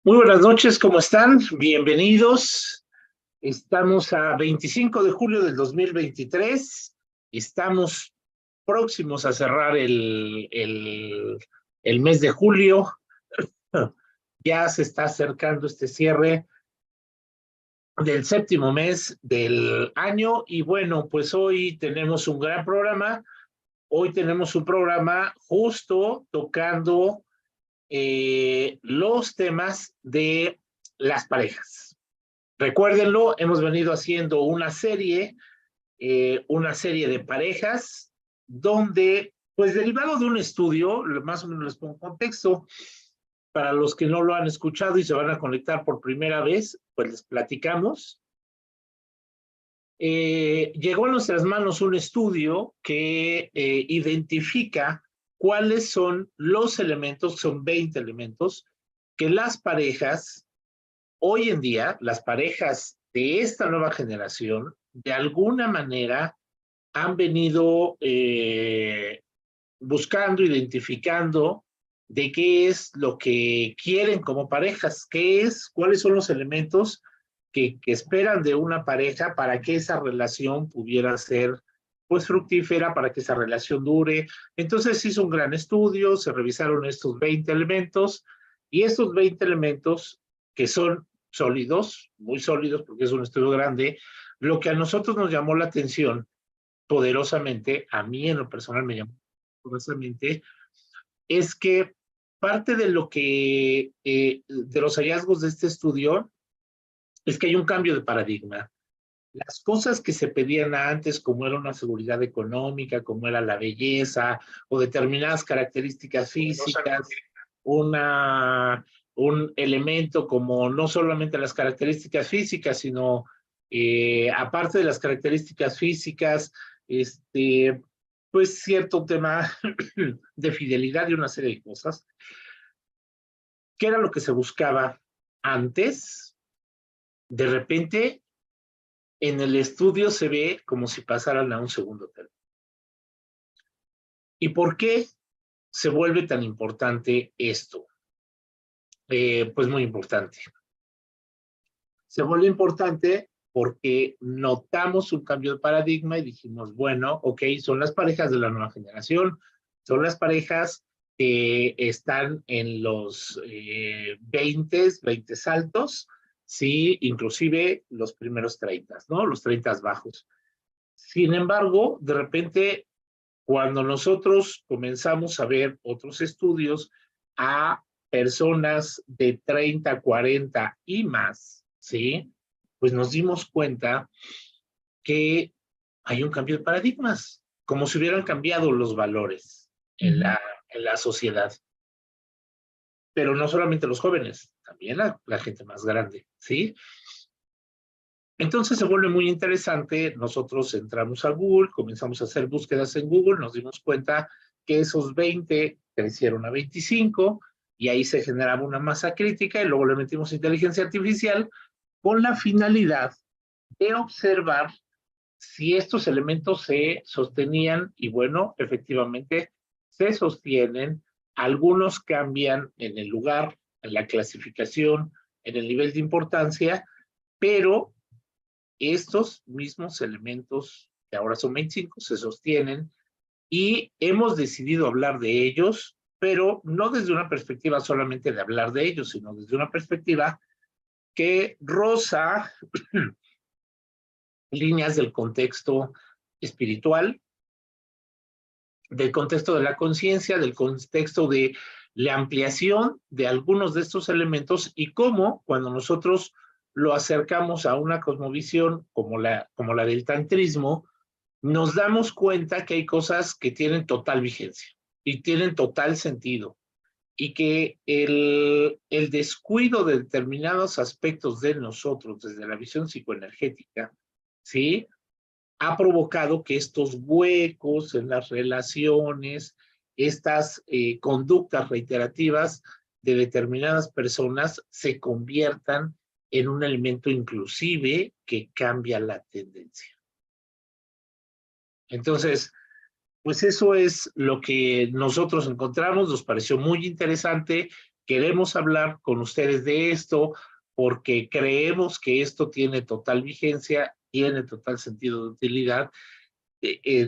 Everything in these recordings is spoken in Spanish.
Muy buenas noches, ¿cómo están? Bienvenidos. Estamos a 25 de julio del 2023. Estamos próximos a cerrar el mes de julio. Ya se está acercando este cierre del séptimo mes del año y bueno, pues hoy tenemos un gran programa. Hoy tenemos un programa justo tocando los temas de las parejas. Recuérdenlo, hemos venido haciendo una serie de parejas, donde, pues derivado de un estudio, más o menos les pongo contexto, para los que no lo han escuchado y se van a conectar por primera vez, pues les platicamos. Llegó a nuestras manos un estudio que identifica cuáles son los elementos, son 20 elementos, que las parejas hoy en día, las parejas de esta nueva generación, de alguna manera, han venido buscando, identificando de qué es lo que quieren como parejas, cuáles son los elementos que esperan de una pareja para que esa relación pudiera ser pues fructífera, para que esa relación dure. Entonces se hizo un gran estudio, se revisaron estos 20 elementos y estos 20 elementos que son sólidos, muy sólidos porque es un estudio grande, lo que a nosotros nos llamó la atención poderosamente, a mí en lo personal me llamó poderosamente, es que parte de lo que, de los hallazgos de este estudio, es que hay un cambio de paradigma. Las cosas que se pedían antes, como era una seguridad económica, como era la belleza, o determinadas características físicas, una, un elemento como no solamente las características físicas, sino aparte de las características físicas, pues cierto tema de fidelidad y una serie de cosas, que era lo que se buscaba antes. De repente en el estudio se ve como si pasaran a un segundo término. ¿Y por qué se vuelve tan importante esto? Pues muy importante. Se vuelve importante porque notamos un cambio de paradigma y dijimos, bueno, ok, son las parejas de la nueva generación, son las parejas que están en los 20 altos, sí, inclusive los primeros 30, ¿no? Los 30 bajos. Sin embargo, de repente, cuando nosotros comenzamos a ver otros estudios a personas de 30, 40 y más, ¿sí? Pues nos dimos cuenta que hay un cambio de paradigmas, como si hubieran cambiado los valores en la sociedad. Pero no solamente los jóvenes, también la gente más grande, ¿sí? Entonces se vuelve muy interesante, nosotros entramos a Google, comenzamos a hacer búsquedas en Google, nos dimos cuenta que esos 20 crecieron a 25 y ahí se generaba una masa crítica y luego le metimos inteligencia artificial con la finalidad de observar si estos elementos se sostenían y bueno, efectivamente se sostienen, algunos cambian en el lugar, en la clasificación, en el nivel de importancia, pero estos mismos elementos, que ahora son 25, se sostienen y hemos decidido hablar de ellos, pero no desde una perspectiva solamente de hablar de ellos, sino desde una perspectiva que roza líneas del contexto espiritual, del contexto de la conciencia, del contexto de la ampliación de algunos de estos elementos y cómo cuando nosotros lo acercamos a una cosmovisión como la del tantrismo, nos damos cuenta que hay cosas que tienen total vigencia y tienen total sentido y que el descuido de determinados aspectos de nosotros desde la visión psicoenergética, ¿sí? Ha provocado que estos huecos en las relaciones, estas conductas reiterativas de determinadas personas se conviertan en un elemento inclusive que cambia la tendencia. Entonces, pues eso es lo que nosotros encontramos, nos pareció muy interesante, queremos hablar con ustedes de esto porque creemos que esto tiene total vigencia, tiene total sentido de utilidad.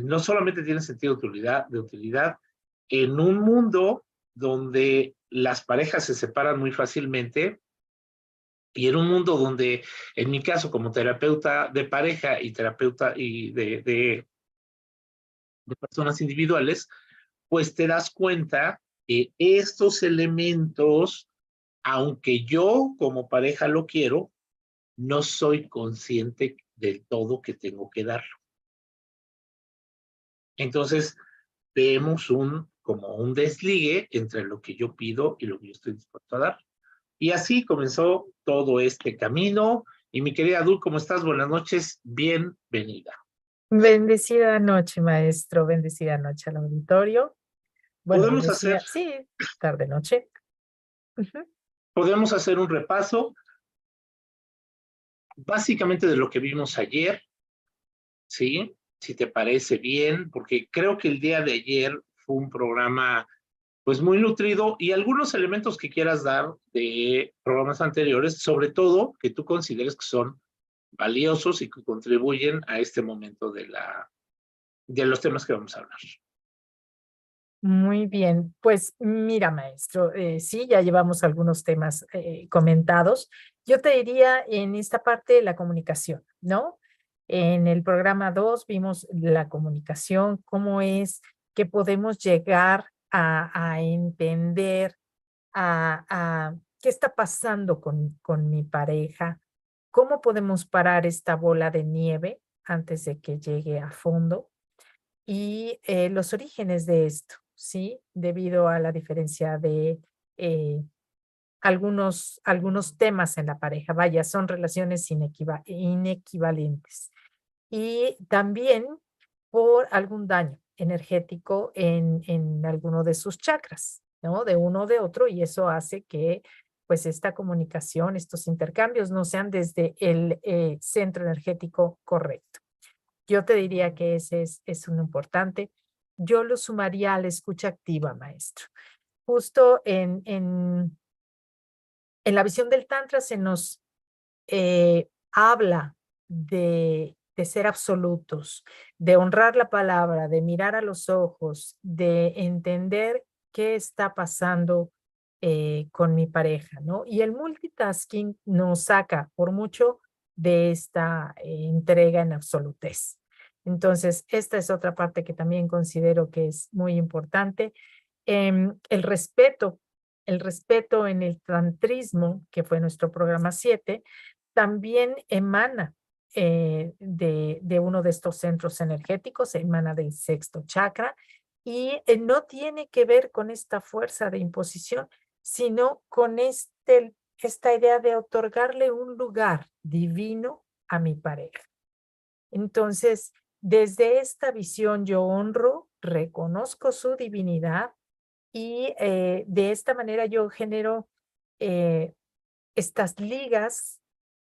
No solamente tiene sentido de utilidad en un mundo donde las parejas se separan muy fácilmente y en un mundo donde, en mi caso, como terapeuta de pareja y terapeuta y de personas individuales, pues te das cuenta que estos elementos, aunque yo como pareja lo quiero, no soy consciente del todo que tengo que darlo. Entonces, vemos como un desligue entre lo que yo pido y lo que yo estoy dispuesto a dar. Y así comenzó todo este camino. Y mi querida Dul, ¿cómo estás? Buenas noches, bienvenida. Bendecida noche, maestro, bendecida noche al auditorio. Bueno, Podemos hacer, bendecida, sí, tarde noche. Ujú. podemos hacer un repaso básicamente de lo que vimos ayer, ¿sí? Si te parece bien, porque creo que el día de ayer fue un programa pues muy nutrido y algunos elementos que quieras dar de programas anteriores, sobre todo que tú consideres que son valiosos y que contribuyen a este momento de los temas que vamos a hablar. Muy bien, pues mira, maestro, sí, ya llevamos algunos temas comentados. Yo te diría en esta parte de la comunicación, ¿no? En el programa 2 vimos la comunicación, cómo es que podemos llegar a entender qué está pasando con mi pareja, cómo podemos parar esta bola de nieve antes de que llegue a fondo y los orígenes de esto, ¿sí? Debido a la diferencia de eh, algunos temas en la pareja. Vaya, son relaciones inequivalentes. Y también por algún daño energético en alguno de sus chakras, ¿no? De uno o de otro, y eso hace que pues esta comunicación, estos intercambios no sean desde el centro energético correcto. Yo te diría que ese es un importante. Yo lo sumaría a la escucha activa, maestro. Justo en la visión del Tantra se nos habla de ser absolutos, de honrar la palabra, de mirar a los ojos, de entender qué está pasando con mi pareja, ¿no? Y el multitasking nos saca por mucho de esta entrega en absolutez. Entonces, esta es otra parte que también considero que es muy importante. El respeto en el tantrismo, que fue nuestro programa 7, también emana de uno de estos centros energéticos, emana del sexto chakra, y no tiene que ver con esta fuerza de imposición, sino con esta idea de otorgarle un lugar divino a mi pareja. Entonces, desde esta visión yo honro, reconozco su divinidad y de esta manera yo genero eh, estas ligas,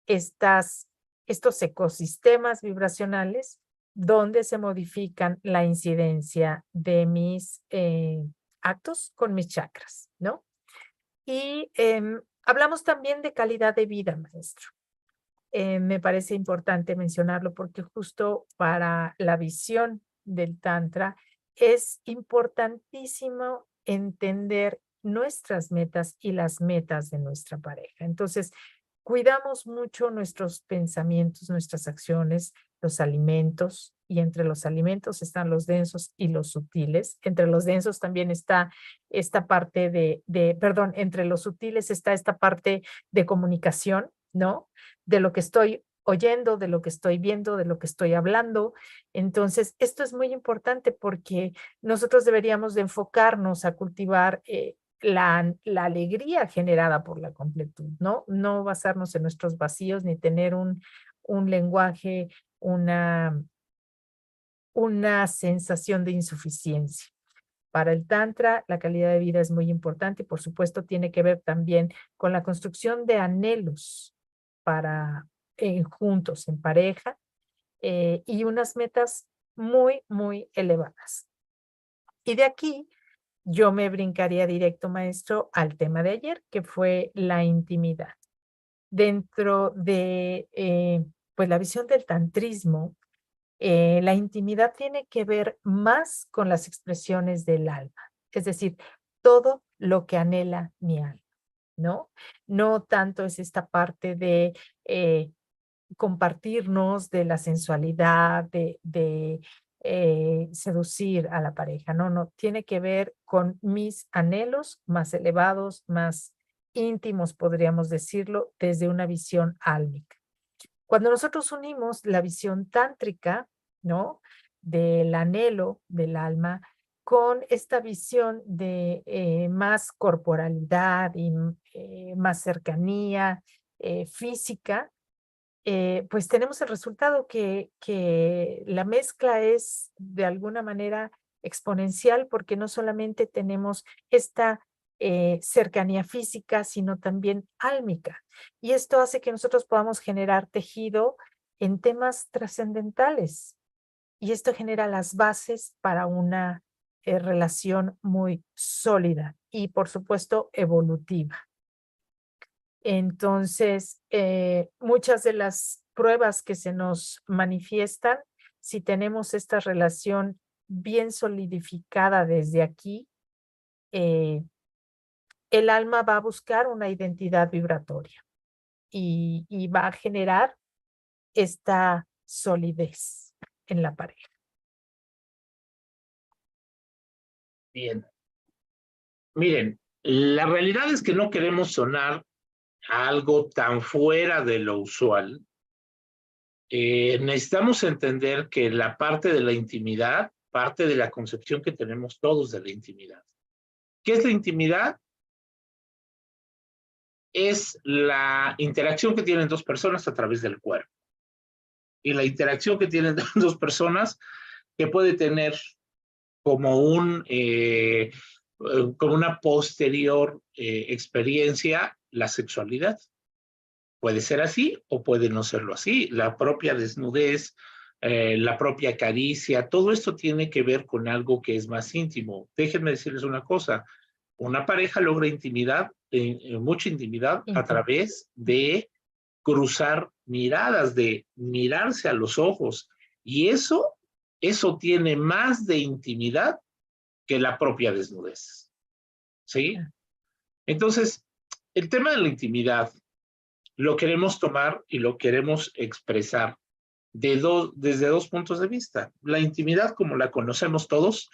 estas, estos ecosistemas vibracionales donde se modifican la incidencia de mis actos con mis chakras, ¿no? Y hablamos también de calidad de vida, maestro. Me parece importante mencionarlo porque justo para la visión del Tantra es importantísimo entender nuestras metas y las metas de nuestra pareja. Entonces, cuidamos mucho nuestros pensamientos, nuestras acciones, los alimentos, y entre los alimentos están los densos y los sutiles. Entre los densos también está esta parte perdón, entre los sutiles está esta parte de comunicación, ¿no? De lo que estoy oyendo, de lo que estoy viendo, de lo que estoy hablando. Entonces, esto es muy importante porque nosotros deberíamos de enfocarnos a cultivar la alegría generada por la completud, ¿no? No basarnos en nuestros vacíos ni tener un lenguaje, una sensación de insuficiencia. Para el Tantra, la calidad de vida es muy importante y por supuesto tiene que ver también con la construcción de anhelos para juntos, en pareja, y unas metas muy, muy elevadas. Y de aquí yo me brincaría directo, maestro, al tema de ayer, que fue la intimidad. Dentro de pues la visión del tantrismo, la intimidad tiene que ver más con las expresiones del alma, es decir, todo lo que anhela mi alma, ¿no? No tanto es esta parte de compartirnos de la sensualidad, de seducir a la pareja, no, no, tiene que ver con mis anhelos más elevados, más íntimos, podríamos decirlo, desde una visión álmica. Cuando nosotros unimos la visión tántrica, ¿no? Del anhelo del alma con esta visión de más corporalidad y más cercanía física, pues tenemos el resultado que la mezcla es de alguna manera exponencial porque no solamente tenemos esta cercanía física, sino también álmica. Y esto hace que nosotros podamos generar tejido en temas trascendentales. Y esto genera las bases para una relación muy sólida y, por supuesto, evolutiva. Entonces, muchas de las pruebas que se nos manifiestan, si tenemos esta relación bien solidificada desde aquí, el alma va a buscar una identidad vibratoria y va a generar esta solidez en la pareja. Bien. Miren, la realidad es que no queremos sonar a algo tan fuera de lo usual. Necesitamos entender que la parte de la intimidad, parte de la concepción que tenemos todos de la intimidad. ¿Qué es la intimidad? Es la interacción que tienen dos personas a través del cuerpo. Y la interacción que tienen dos personas que puede tener como como una posterior experiencia la sexualidad. Puede ser así o puede no serlo así. La propia desnudez, la propia caricia, todo esto tiene que ver con algo que es más íntimo. Déjenme decirles una cosa, una pareja logra intimidad, mucha intimidad a Íntimo. través de cruzar miradas, de mirarse a los ojos. Y eso tiene más de intimidad que la propia desnudez. ¿Sí? Ah, Entonces, el tema de la intimidad lo queremos tomar y lo queremos expresar desde dos puntos de vista. La intimidad, como la conocemos todos,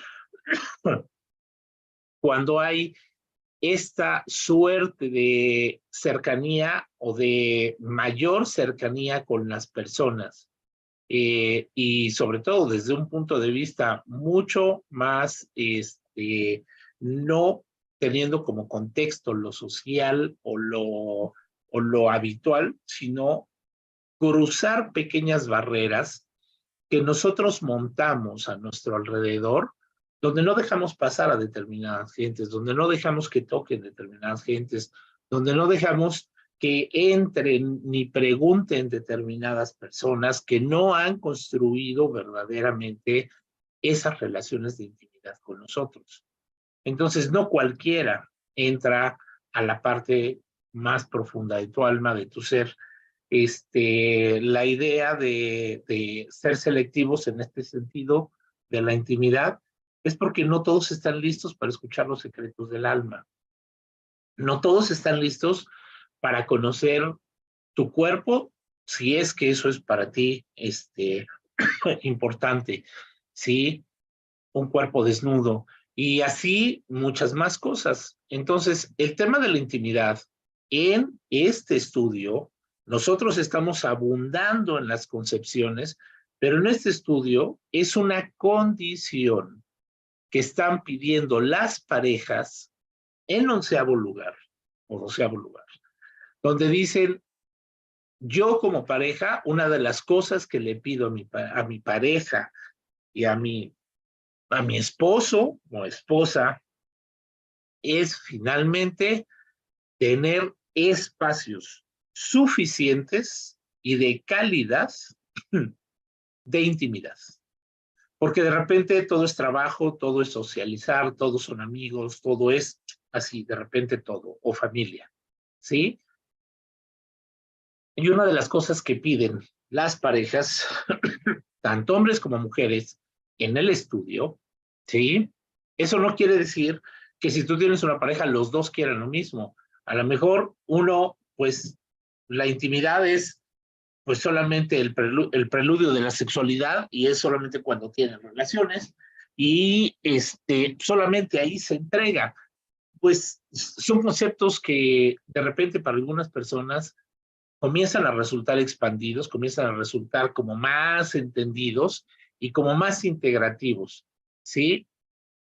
cuando hay esta suerte de cercanía o de mayor cercanía con las personas, y sobre todo desde un punto de vista mucho más, no teniendo como contexto lo social o lo habitual, sino cruzar pequeñas barreras que nosotros montamos a nuestro alrededor, donde no dejamos pasar a determinadas gentes, donde no dejamos que toquen determinadas gentes, donde no dejamos que entren ni pregunten determinadas personas que no han construido verdaderamente esas relaciones de intimidad con nosotros. Entonces, no cualquiera entra a la parte más profunda de tu alma, de tu ser. La idea de ser selectivos en este sentido de la intimidad es porque no todos están listos para escuchar los secretos del alma. No todos están listos para conocer tu cuerpo, si es que eso es para ti importante, ¿sí? Un cuerpo desnudo y así muchas más cosas. Entonces, el tema de la intimidad en este estudio, nosotros estamos abundando en las concepciones, pero en este estudio es una condición que están pidiendo las parejas en onceavo lugar, o doceavo lugar, donde dicen, yo como pareja, una de las cosas que le pido a mi pareja y a mi esposo o esposa es finalmente tener espacios suficientes y de calidad de intimidad. Porque de repente todo es trabajo, todo es socializar, todos son amigos, todo es así, de repente todo, o familia, ¿sí? Y una de las cosas que piden las parejas, tanto hombres como mujeres, en el estudio, ¿sí? Eso no quiere decir que si tú tienes una pareja, los dos quieran lo mismo. A lo mejor uno, pues, la intimidad es pues solamente el preludio de la sexualidad y es solamente cuando tienen relaciones y solamente ahí se entrega. Pues son conceptos que de repente para algunas personas comienzan a resultar expandidos, comienzan a resultar como más entendidos y como más integrativos, ¿sí?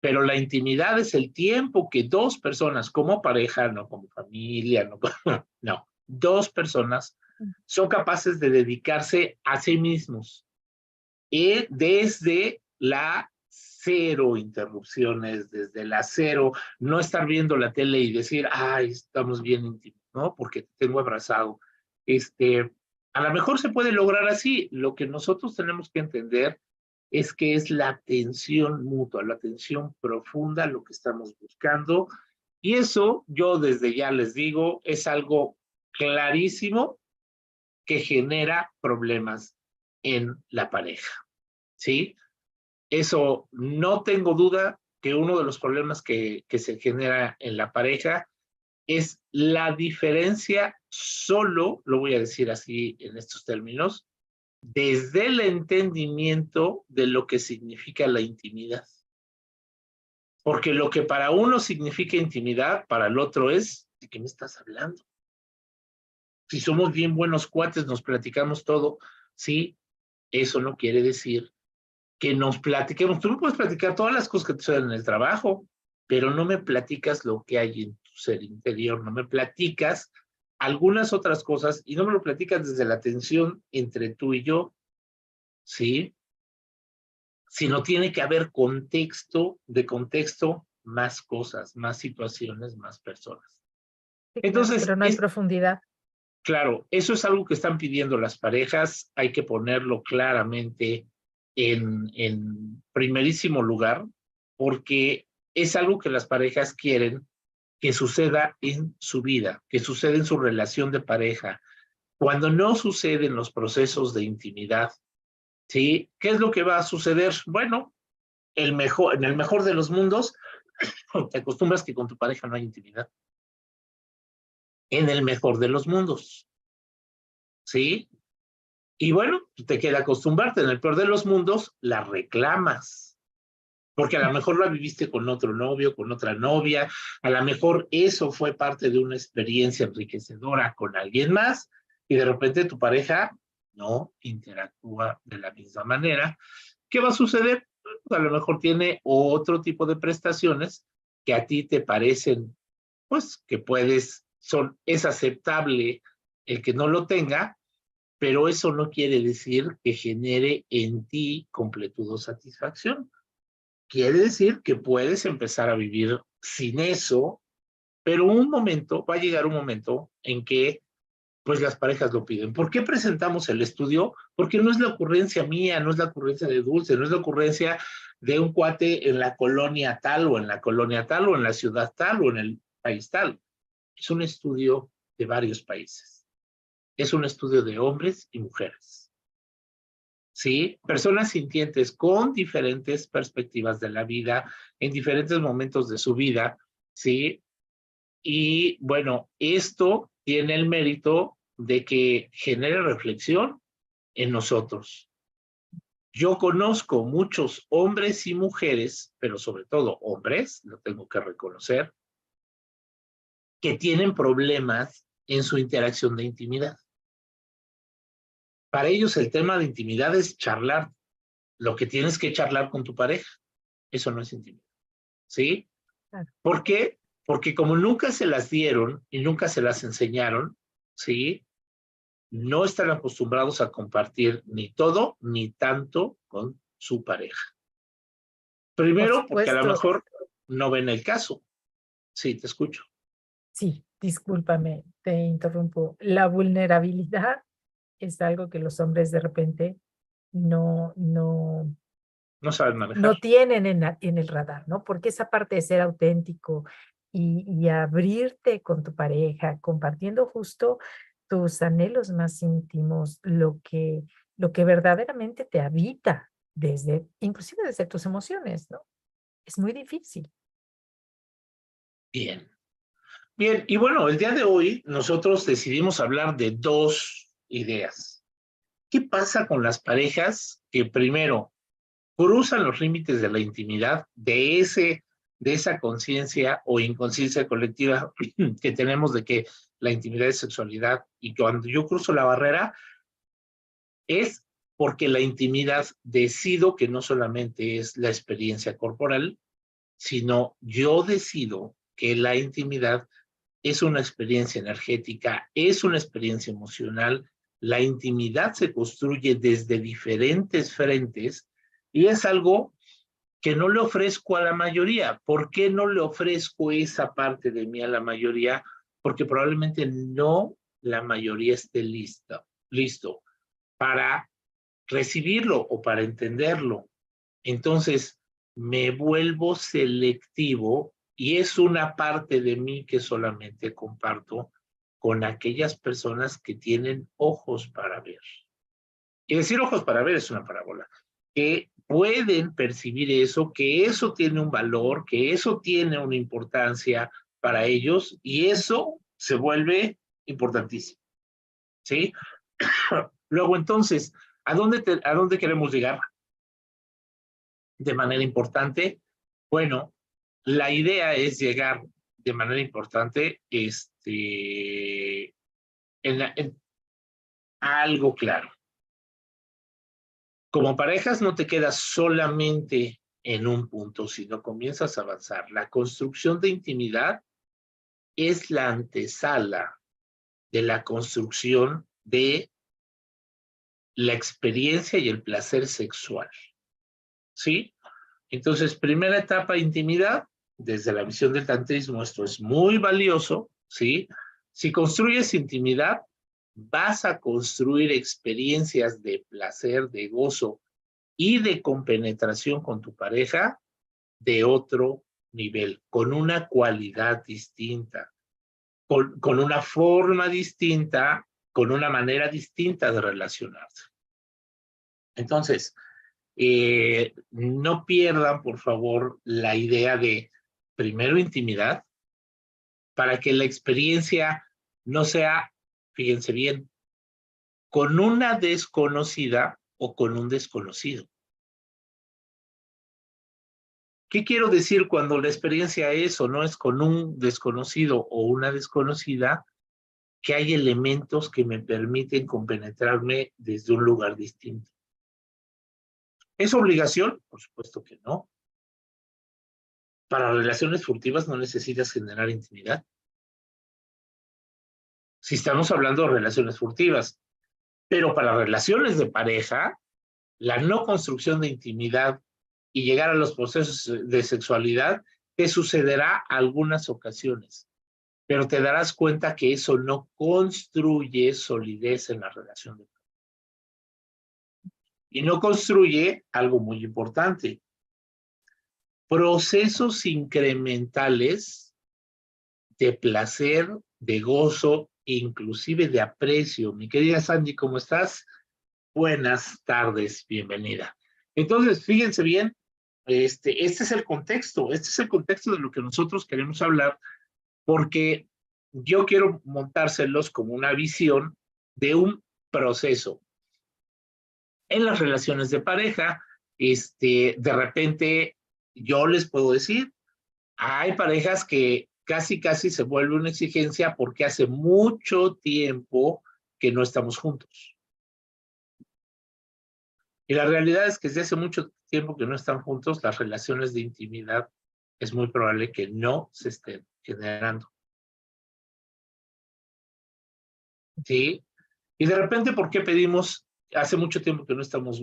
Pero la intimidad es el tiempo que dos personas como pareja, no como familia, no, no, dos personas son capaces de dedicarse a sí mismos y desde la cero interrupciones, desde la cero, no estar viendo la tele y decir, ay, estamos bien íntimos, ¿no? Porque te tengo abrazado. A lo mejor se puede lograr así. Lo que nosotros tenemos que entender es que es la atención mutua, la atención profunda, lo que estamos buscando. Y eso, yo desde ya les digo, es algo clarísimo que genera problemas en la pareja, ¿sí? Eso no tengo duda que uno de los problemas que se genera en la pareja es la diferencia solo, lo voy a decir así en estos términos, desde el entendimiento de lo que significa la intimidad. Porque lo que para uno significa intimidad, para el otro es, ¿de qué me estás hablando? Si somos bien buenos cuates, nos platicamos todo, sí, eso no quiere decir que nos platiquemos. Tú me puedes platicar todas las cosas que te suceden en el trabajo, pero no me platicas lo que hay en tu ser interior, no me platicas algunas otras cosas y no me lo platicas desde la tensión entre tú y yo, ¿sí? Sino tiene que haber contexto, de contexto, más cosas, más situaciones, más personas. Sí, claro, Entonces, pero no hay profundidad. claro, eso es algo que están pidiendo las parejas, hay que ponerlo claramente en primerísimo lugar, porque es algo que las parejas quieren que suceda en su vida, que suceda en su relación de pareja. Cuando no suceden los procesos de intimidad, ¿sí? ¿Qué es lo que va a suceder? Bueno, en el mejor de los mundos, te acostumbras que con tu pareja no hay intimidad. En el mejor de los mundos, ¿sí? Y bueno, te queda acostumbrarte. En el peor de los mundos, la reclamas. Porque a lo mejor la viviste con otro novio, con otra novia, a lo mejor eso fue parte de una experiencia enriquecedora con alguien más, y de repente tu pareja no interactúa de la misma manera. ¿Qué va a suceder? Pues a lo mejor tiene otro tipo de prestaciones que a ti te parecen, pues, que es aceptable el que no lo tenga, pero eso no quiere decir que genere en ti completud o satisfacción. Quiere decir que puedes empezar a vivir sin eso, pero va a llegar un momento en que pues las parejas lo piden. ¿Por qué presentamos el estudio? Porque no es la ocurrencia mía, no es la ocurrencia de Dulce, no es la ocurrencia de un cuate en la colonia tal o en la colonia tal o en la ciudad tal o en el país tal. Es un estudio de varios países. Es un estudio de hombres y mujeres. ¿Sí? Personas sintientes con diferentes perspectivas de la vida, en diferentes momentos de su vida, ¿sí? Y bueno, esto tiene el mérito de que genere reflexión en nosotros. Yo conozco muchos hombres y mujeres, pero sobre todo hombres, lo tengo que reconocer, que tienen problemas en su interacción de intimidad. Para ellos el tema de intimidad es charlar lo que tienes que charlar con tu pareja. Eso no es intimidad, ¿sí? Claro. ¿Por qué? Porque como nunca se las dieron y nunca se las enseñaron, ¿sí? No están acostumbrados a compartir ni todo ni tanto con su pareja. Por Primero, porque a lo supuesto, mejor no ven el caso. Sí, te escucho. sí, discúlpame, te interrumpo. La vulnerabilidad es algo que los hombres de repente no no saben manejar. no tienen en el radar, ¿no? Porque esa parte de ser auténtico y abrirte con tu pareja, compartiendo justo tus anhelos más íntimos, lo que verdaderamente te habita desde, inclusive desde tus emociones, ¿no? Es muy difícil. Bien. Bien, y bueno, el día de hoy nosotros decidimos hablar de dos ideas. ¿Qué pasa con las parejas que primero cruzan los límites de la intimidad, de esa conciencia o inconsciencia colectiva que tenemos de que la intimidad es sexualidad, y cuando yo cruzo la barrera es porque la intimidad decido que no solamente es la experiencia corporal, sino yo decido que la intimidad es una experiencia energética, es una experiencia emocional. La intimidad se construye desde diferentes frentes y es algo que no le ofrezco a la mayoría. ¿Por qué no le ofrezco esa parte de mí a la mayoría? Porque probablemente no la mayoría esté listo para recibirlo o para entenderlo. Entonces, me vuelvo selectivo y es una parte de mí que solamente comparto con aquellas personas que tienen ojos para ver. Y decir ojos para ver es una parábola. Que pueden percibir eso, que eso tiene un valor, que eso tiene una importancia para ellos y eso se vuelve importantísimo. ¿Sí? Luego, entonces, a dónde queremos llegar de manera importante? Bueno, la idea es llegar de manera importante en algo claro. Como parejas no te quedas solamente en un punto, sino comienzas a avanzar. La construcción de intimidad es la antesala de la construcción de la experiencia y el placer sexual. ¿Sí? Entonces, primera etapa, intimidad. Desde la visión del tantrismo, esto es muy valioso, ¿sí? Si construyes intimidad, vas a construir experiencias de placer, de gozo y de compenetración con tu pareja de otro nivel, con una cualidad distinta, con una forma distinta, con una manera distinta de relacionarse. Entonces, no pierdan, por favor, la idea de primero intimidad para que la experiencia no sea, fíjense bien, con una desconocida o con un desconocido. ¿Qué quiero decir cuando la experiencia es o no es con un desconocido o una desconocida? Que hay elementos que me permiten compenetrarme desde un lugar distinto. ¿Es obligación? Por supuesto que no. Para relaciones furtivas no necesitas generar intimidad. Si estamos hablando de relaciones furtivas, pero para relaciones de pareja, la no construcción de intimidad y llegar a los procesos de sexualidad te sucederá algunas ocasiones, pero te darás cuenta que eso no construye solidez en la relación de pareja. Y no construye algo muy importante, procesos incrementales de placer, de gozo, inclusive de aprecio. Mi querida Sandy, ¿cómo estás? Buenas tardes, bienvenida. Entonces, fíjense bien, este es el contexto, este es el contexto de lo que nosotros queremos hablar, porque yo quiero montárselos como una visión de un proceso. En las relaciones de pareja, de repente, yo les puedo decir, hay parejas que casi se vuelve una exigencia porque hace mucho tiempo que no estamos juntos. Y la realidad es que desde hace mucho tiempo que no están juntos, las relaciones de intimidad es muy probable que no se estén generando. ¿Sí? Y de repente, ¿por qué pedimos, hace mucho tiempo que no estamos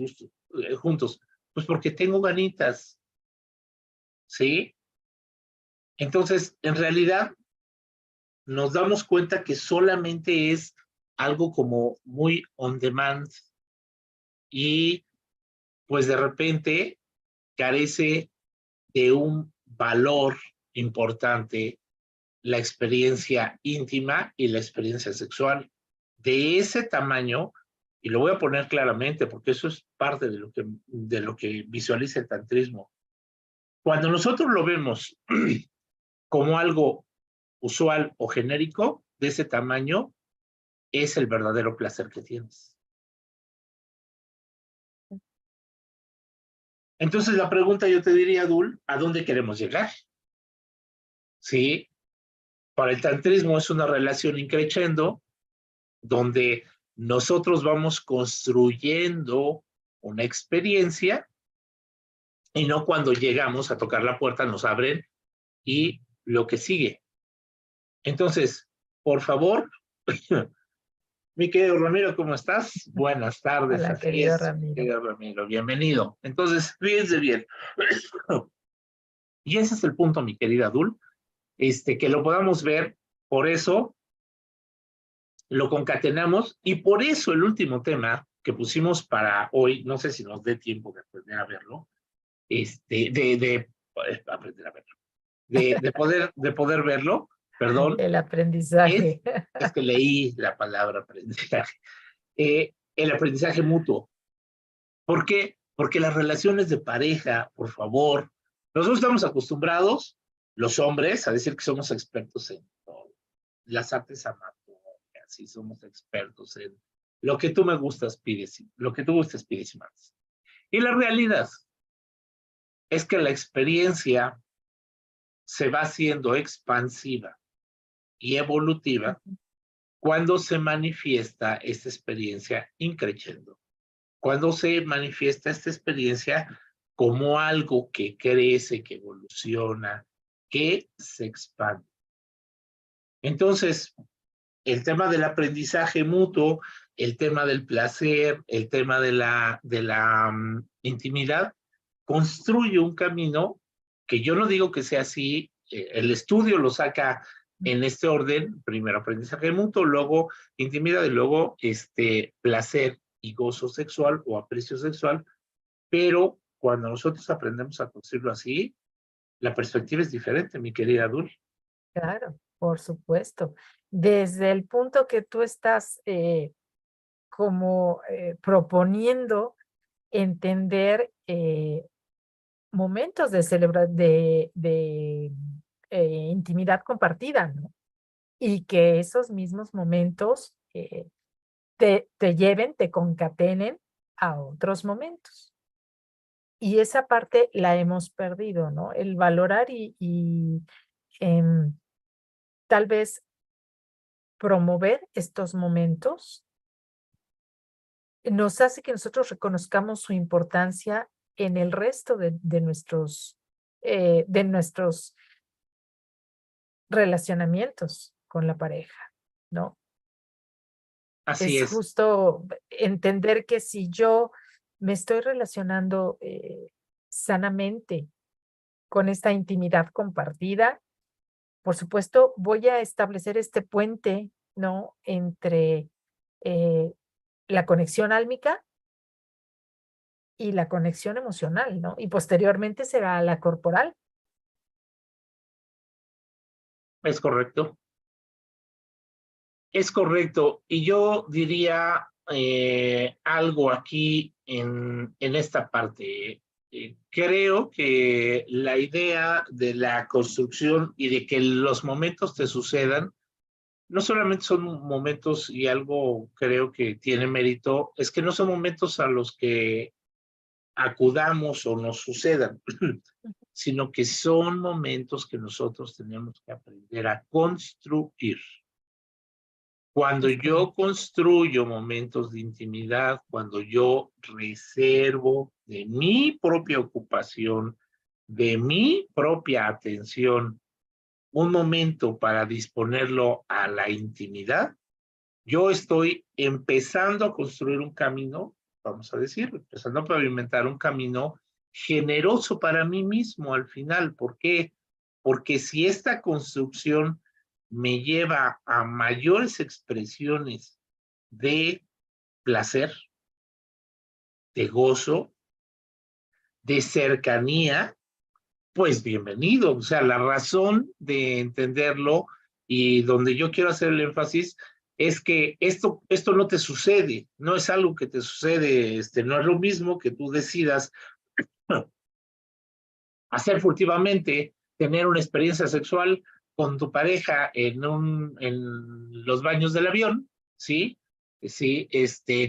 juntos? Pues porque tengo ganitas. ¿Sí? Entonces, en realidad, nos damos cuenta que solamente es algo como muy on demand y pues de repente carece de un valor importante la experiencia íntima y la experiencia sexual. De ese tamaño, y lo voy a poner claramente porque eso es parte de lo que visualiza el tantrismo. Cuando nosotros lo vemos como algo usual o genérico, de ese tamaño, es el verdadero placer que tienes. Entonces la pregunta yo te diría, Dul, ¿a dónde queremos llegar? Sí, para el tantrismo es una relación increciendo donde nosotros vamos construyendo una experiencia y no cuando llegamos a tocar la puerta nos abren y lo que sigue. Entonces, por favor, mi querido Ramiro, ¿cómo estás? Buenas tardes, Hola, así querido es, Ramiro. querido Ramiro, bienvenido. Entonces, fíjense bien. Y ese es el punto, mi querida Dul, que lo podamos ver, por eso lo concatenamos y por eso el último tema que pusimos para hoy, no sé si nos dé tiempo de aprender a verlo, aprender a verlo, de poder verlo, perdón, El es, aprendizaje. es que leí la palabra aprendizaje, el aprendizaje mutuo. ¿Por qué? Porque las relaciones de pareja, por favor, nosotros estamos acostumbrados, los hombres, a decir que somos expertos en todo, las artes amatorias, y somos expertos en lo que tú me gustas, pides, lo que tú gustes, pides y más. Y la realidad es que la experiencia se va haciendo expansiva y evolutiva cuando se manifiesta esta experiencia increciendo, cuando se manifiesta esta experiencia como algo que crece, que evoluciona, que se expande. Entonces, el tema del aprendizaje mutuo, el tema del placer, el tema de la intimidad, construye un camino que yo no digo que sea así, el estudio lo saca en este orden, primero aprendizaje mutuo, luego intimidad y luego placer y gozo sexual o aprecio sexual, pero cuando nosotros aprendemos a construirlo así, la perspectiva es diferente, mi querida Dul. Claro, por supuesto. Desde el punto que tú estás como proponiendo entender momentos de intimidad compartida, ¿no? Y que esos mismos momentos te lleven, te concatenen a otros momentos. Y esa parte la hemos perdido, ¿no? El valorar y tal vez promover estos momentos nos hace que nosotros reconozcamos su importancia en el resto de nuestros relacionamientos con la pareja, ¿no? Así Es es. justo entender que si yo me estoy relacionando sanamente con esta intimidad compartida, por supuesto, voy a establecer este puente, ¿no? Entre eh, la conexión álmica y la conexión emocional, ¿no? Y posteriormente será la corporal. Es correcto. Es correcto. Y yo diría algo aquí en esta parte. Creo que la idea de la construcción y de que los momentos te sucedan, no solamente son momentos y algo creo que tiene mérito, es que no son momentos a los que acudamos o nos sucedan, sino que son momentos que nosotros tenemos que aprender a construir. Cuando Es yo correcto. construyo momentos de intimidad, cuando yo reservo de mi propia ocupación, de mi propia atención, un momento para disponerlo a la intimidad, yo estoy empezando a construir un camino, vamos a decir, empezando a pavimentar un camino generoso para mí mismo al final. ¿Por qué? Porque si esta construcción me lleva a mayores expresiones de placer, de gozo, de cercanía, pues bienvenido. O sea, la razón de entenderlo y donde yo quiero hacer el énfasis es que esto no te sucede, no es algo que te sucede, no es lo mismo que tú decidas hacer furtivamente, tener una experiencia sexual con tu pareja en los baños del avión, ¿sí? Sí,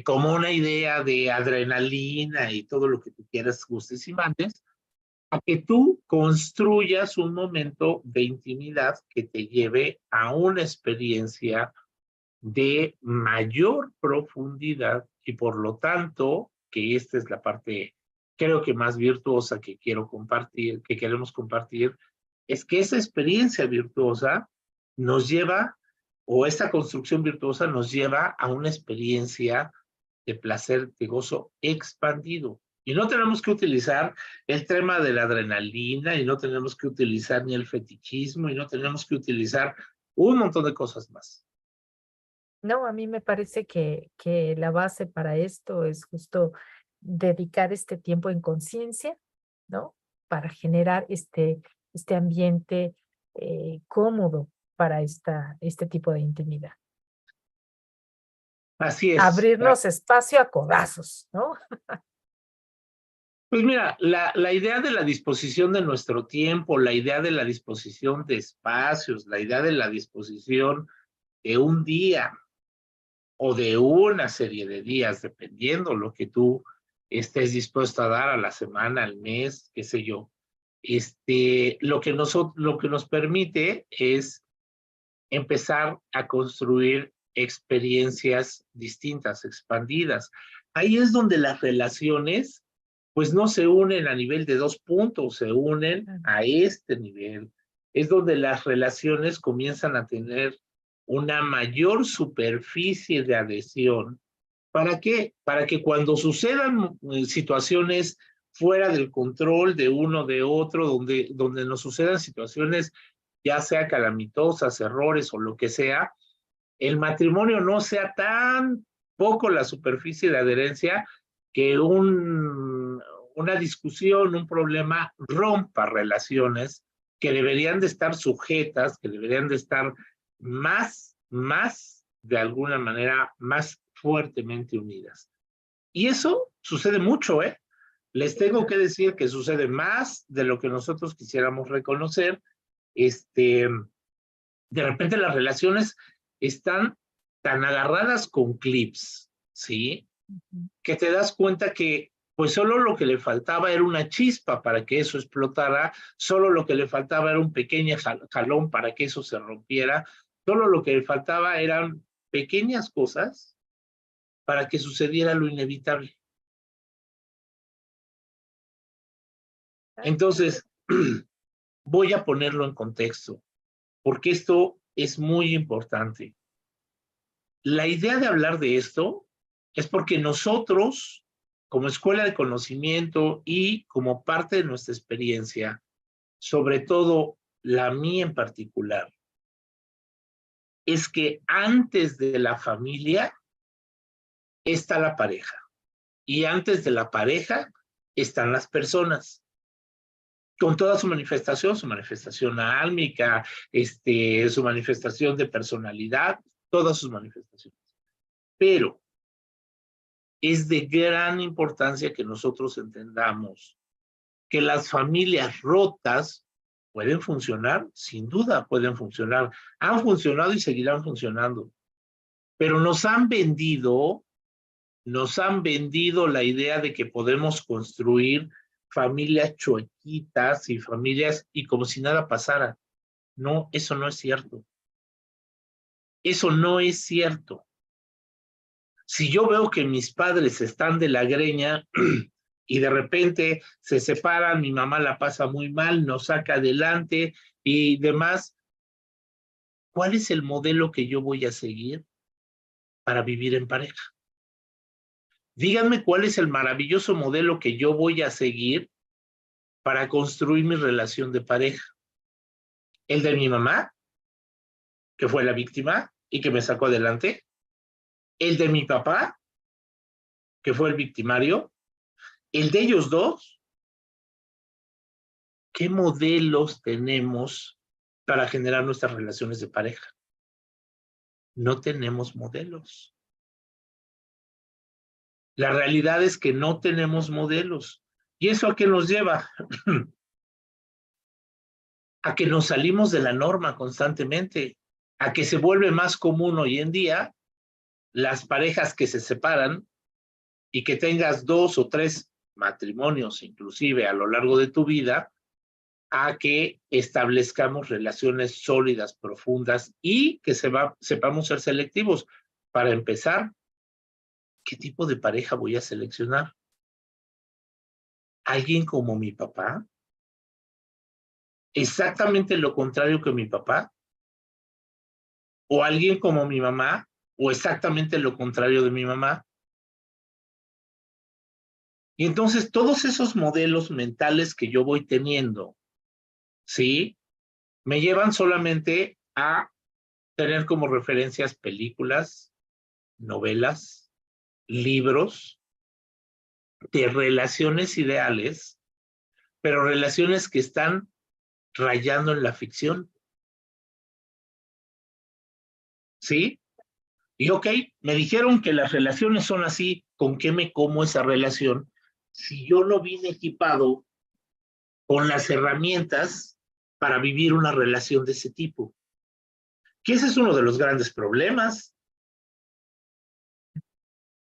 como una idea de adrenalina y todo lo que tú quieras, gustes y mandes, a que tú construyas un momento de intimidad que te lleve a una experiencia de mayor profundidad y por lo tanto, que esta es la parte, creo que más virtuosa que quiero compartir, que queremos compartir, es que esa experiencia virtuosa nos lleva, o esta construcción virtuosa nos lleva a una experiencia de placer, de gozo expandido. Y no tenemos que utilizar el tema de la adrenalina, y no tenemos que utilizar ni el fetichismo, y no tenemos que utilizar un montón de cosas más. No, a mí me parece que la base para esto es justo dedicar este tiempo en conciencia, ¿no? Para generar este ambiente cómodo para este tipo de intimidad. Así es. Abrirnos espacio a codazos, ¿no? Pues mira, la idea de la disposición de nuestro tiempo, la idea de la disposición de espacios, la idea de la disposición de un día o de una serie de días, dependiendo lo que tú estés dispuesto a dar a la semana, al mes, qué sé yo. Lo que nos permite es empezar a construir experiencias distintas, expandidas. Ahí es donde las relaciones, pues no se unen a nivel de 2 puntos, se unen a este nivel. Es donde las relaciones comienzan a tener una mayor superficie de adhesión. ¿Para qué? Para que cuando sucedan situaciones fuera del control de uno de otro, donde nos sucedan situaciones ya sea calamitosas, errores o lo que sea, el matrimonio no sea tan poco la superficie de adherencia que una discusión, un problema rompa relaciones que deberían de estar sujetas, que deberían de estar más, de alguna manera, más fuertemente unidas. Y eso sucede mucho, ¿eh? Les tengo que decir que sucede más de lo que nosotros quisiéramos reconocer. De repente las relaciones están tan agarradas con clips, ¿sí? Que te das cuenta que pues solo lo que le faltaba era una chispa para que eso explotara, solo lo que le faltaba era un pequeño jalón para que eso se rompiera, solo lo que le faltaba eran pequeñas cosas para que sucediera lo inevitable. Entonces, voy a ponerlo en contexto, porque esto es muy importante. La idea de hablar de esto es porque nosotros, como escuela de conocimiento y como parte de nuestra experiencia, sobre todo la mía en particular, es que antes de la familia está la pareja y antes de la pareja están las personas con toda su manifestación álmica, su manifestación de personalidad, todas sus manifestaciones. Pero es de gran importancia que nosotros entendamos que las familias rotas pueden funcionar, sin duda pueden funcionar, han funcionado y seguirán funcionando, pero nos han vendido la idea de que podemos construir familias chuequitas y familias y como si nada pasara. No, eso no es cierto. Eso no es cierto. Si yo veo que mis padres están de la greña y de repente se separan, mi mamá la pasa muy mal, nos saca adelante y demás, ¿cuál es el modelo que yo voy a seguir para vivir en pareja? Díganme cuál es el maravilloso modelo que yo voy a seguir para construir mi relación de pareja. ¿El de mi mamá, que fue la víctima y que me sacó adelante? ¿El de mi papá, que fue el victimario? ¿El de ellos dos? ¿Qué modelos tenemos para generar nuestras relaciones de pareja? No tenemos modelos. La realidad es que no tenemos modelos. ¿Y eso a qué nos lleva? A que nos salimos de la norma constantemente, a que se vuelve más común hoy en día las parejas que se separan y que tengas 2 o 3 matrimonios inclusive a lo largo de tu vida, a que establezcamos relaciones sólidas, profundas y que sepamos ser selectivos. Para empezar, ¿qué tipo de pareja voy a seleccionar? ¿Alguien como mi papá? ¿Exactamente lo contrario que mi papá? ¿O alguien como mi mamá? ¿O exactamente lo contrario de mi mamá? Y entonces todos esos modelos mentales que yo voy teniendo, ¿sí? Me llevan solamente a tener como referencias películas, novelas, libros de relaciones ideales, pero relaciones que están rayando en la ficción, ¿sí? Y ok, me dijeron que las relaciones son así, ¿con qué me como esa relación? Si yo no vine equipado con las herramientas para vivir una relación de ese tipo. Que ese es uno de los grandes problemas.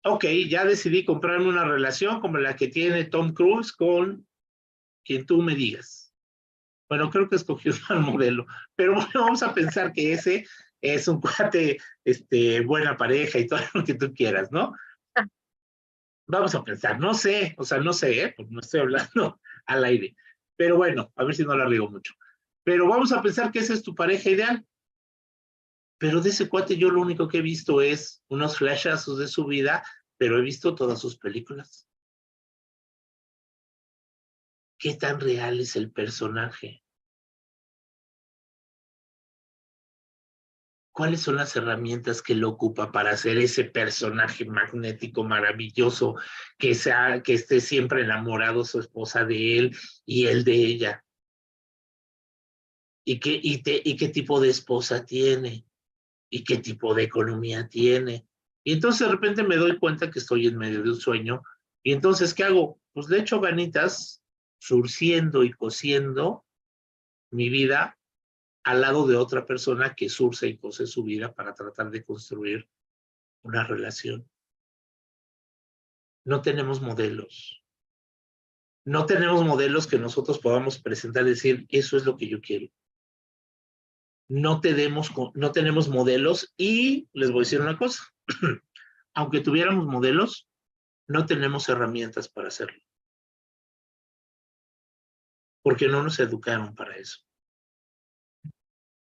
Ok, ya decidí comprarme una relación como la que tiene Tom Cruise con quien tú me digas. Bueno, creo que escogió un mal modelo, pero bueno, vamos a pensar que ese es un cuate, buena pareja y todo lo que tú quieras, ¿no? Ah, Vamos a pensar, no sé, o sea, no sé, porque no estoy hablando al aire, pero bueno, a ver si no la riego mucho. Pero vamos a pensar que esa es tu pareja ideal, pero de ese cuate yo lo único que he visto es unos flashazos de su vida, pero he visto todas sus películas. ¿Qué tan real es el personaje? ¿Cuáles son las herramientas que él ocupa para ser ese personaje magnético, maravilloso, que esté siempre enamorado su esposa de él y él de ella? ¿Y qué tipo de esposa tiene? ¿Y qué tipo de economía tiene? Y entonces de repente me doy cuenta que estoy en medio de un sueño. Y entonces, ¿qué hago? Pues le echo ganitas, surciendo y cosiendo mi vida al lado de otra persona que surce y cose su vida para tratar de construir una relación. No tenemos modelos. No tenemos modelos que nosotros podamos presentar y decir, eso es lo que yo quiero. No tenemos modelos y les voy a decir una cosa. Aunque tuviéramos modelos, no tenemos herramientas para hacerlo. Porque no nos educaron para eso.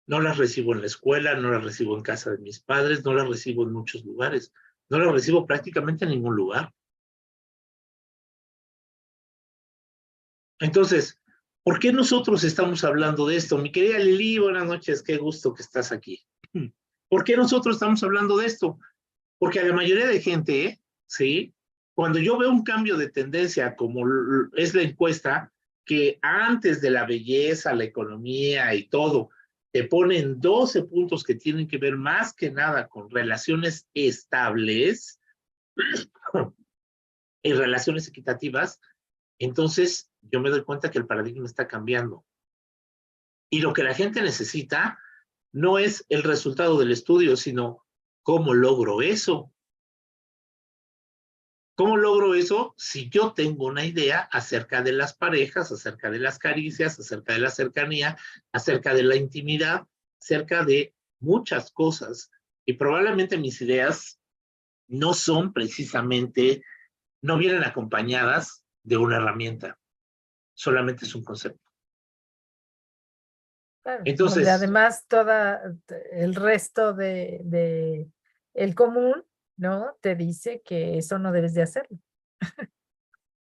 No las recibo en la escuela, no las recibo en casa de mis padres, no las recibo en muchos lugares. No las recibo prácticamente en ningún lugar. Entonces, ¿por qué nosotros estamos hablando de esto? Mi querida Lili, buenas noches, qué gusto que estás aquí. ¿Por qué nosotros estamos hablando de esto? Porque a la mayoría de gente, ¿sí? Cuando yo veo un cambio de tendencia, como es la encuesta, que antes de la belleza, la economía y todo, te ponen 12 puntos que tienen que ver más que nada con relaciones estables y relaciones equitativas, entonces yo me doy cuenta que el paradigma está cambiando. Y lo que la gente necesita no es el resultado del estudio, sino cómo logro eso. ¿Cómo logro eso? Si yo tengo una idea acerca de las parejas, acerca de las caricias, acerca de la cercanía, acerca de la intimidad, acerca de muchas cosas. Y probablemente mis ideas no son precisamente, no vienen acompañadas de una herramienta, solamente es un concepto. claro, donde Entonces, además el resto de el común, ¿no? Te dice que eso no debes de hacerlo,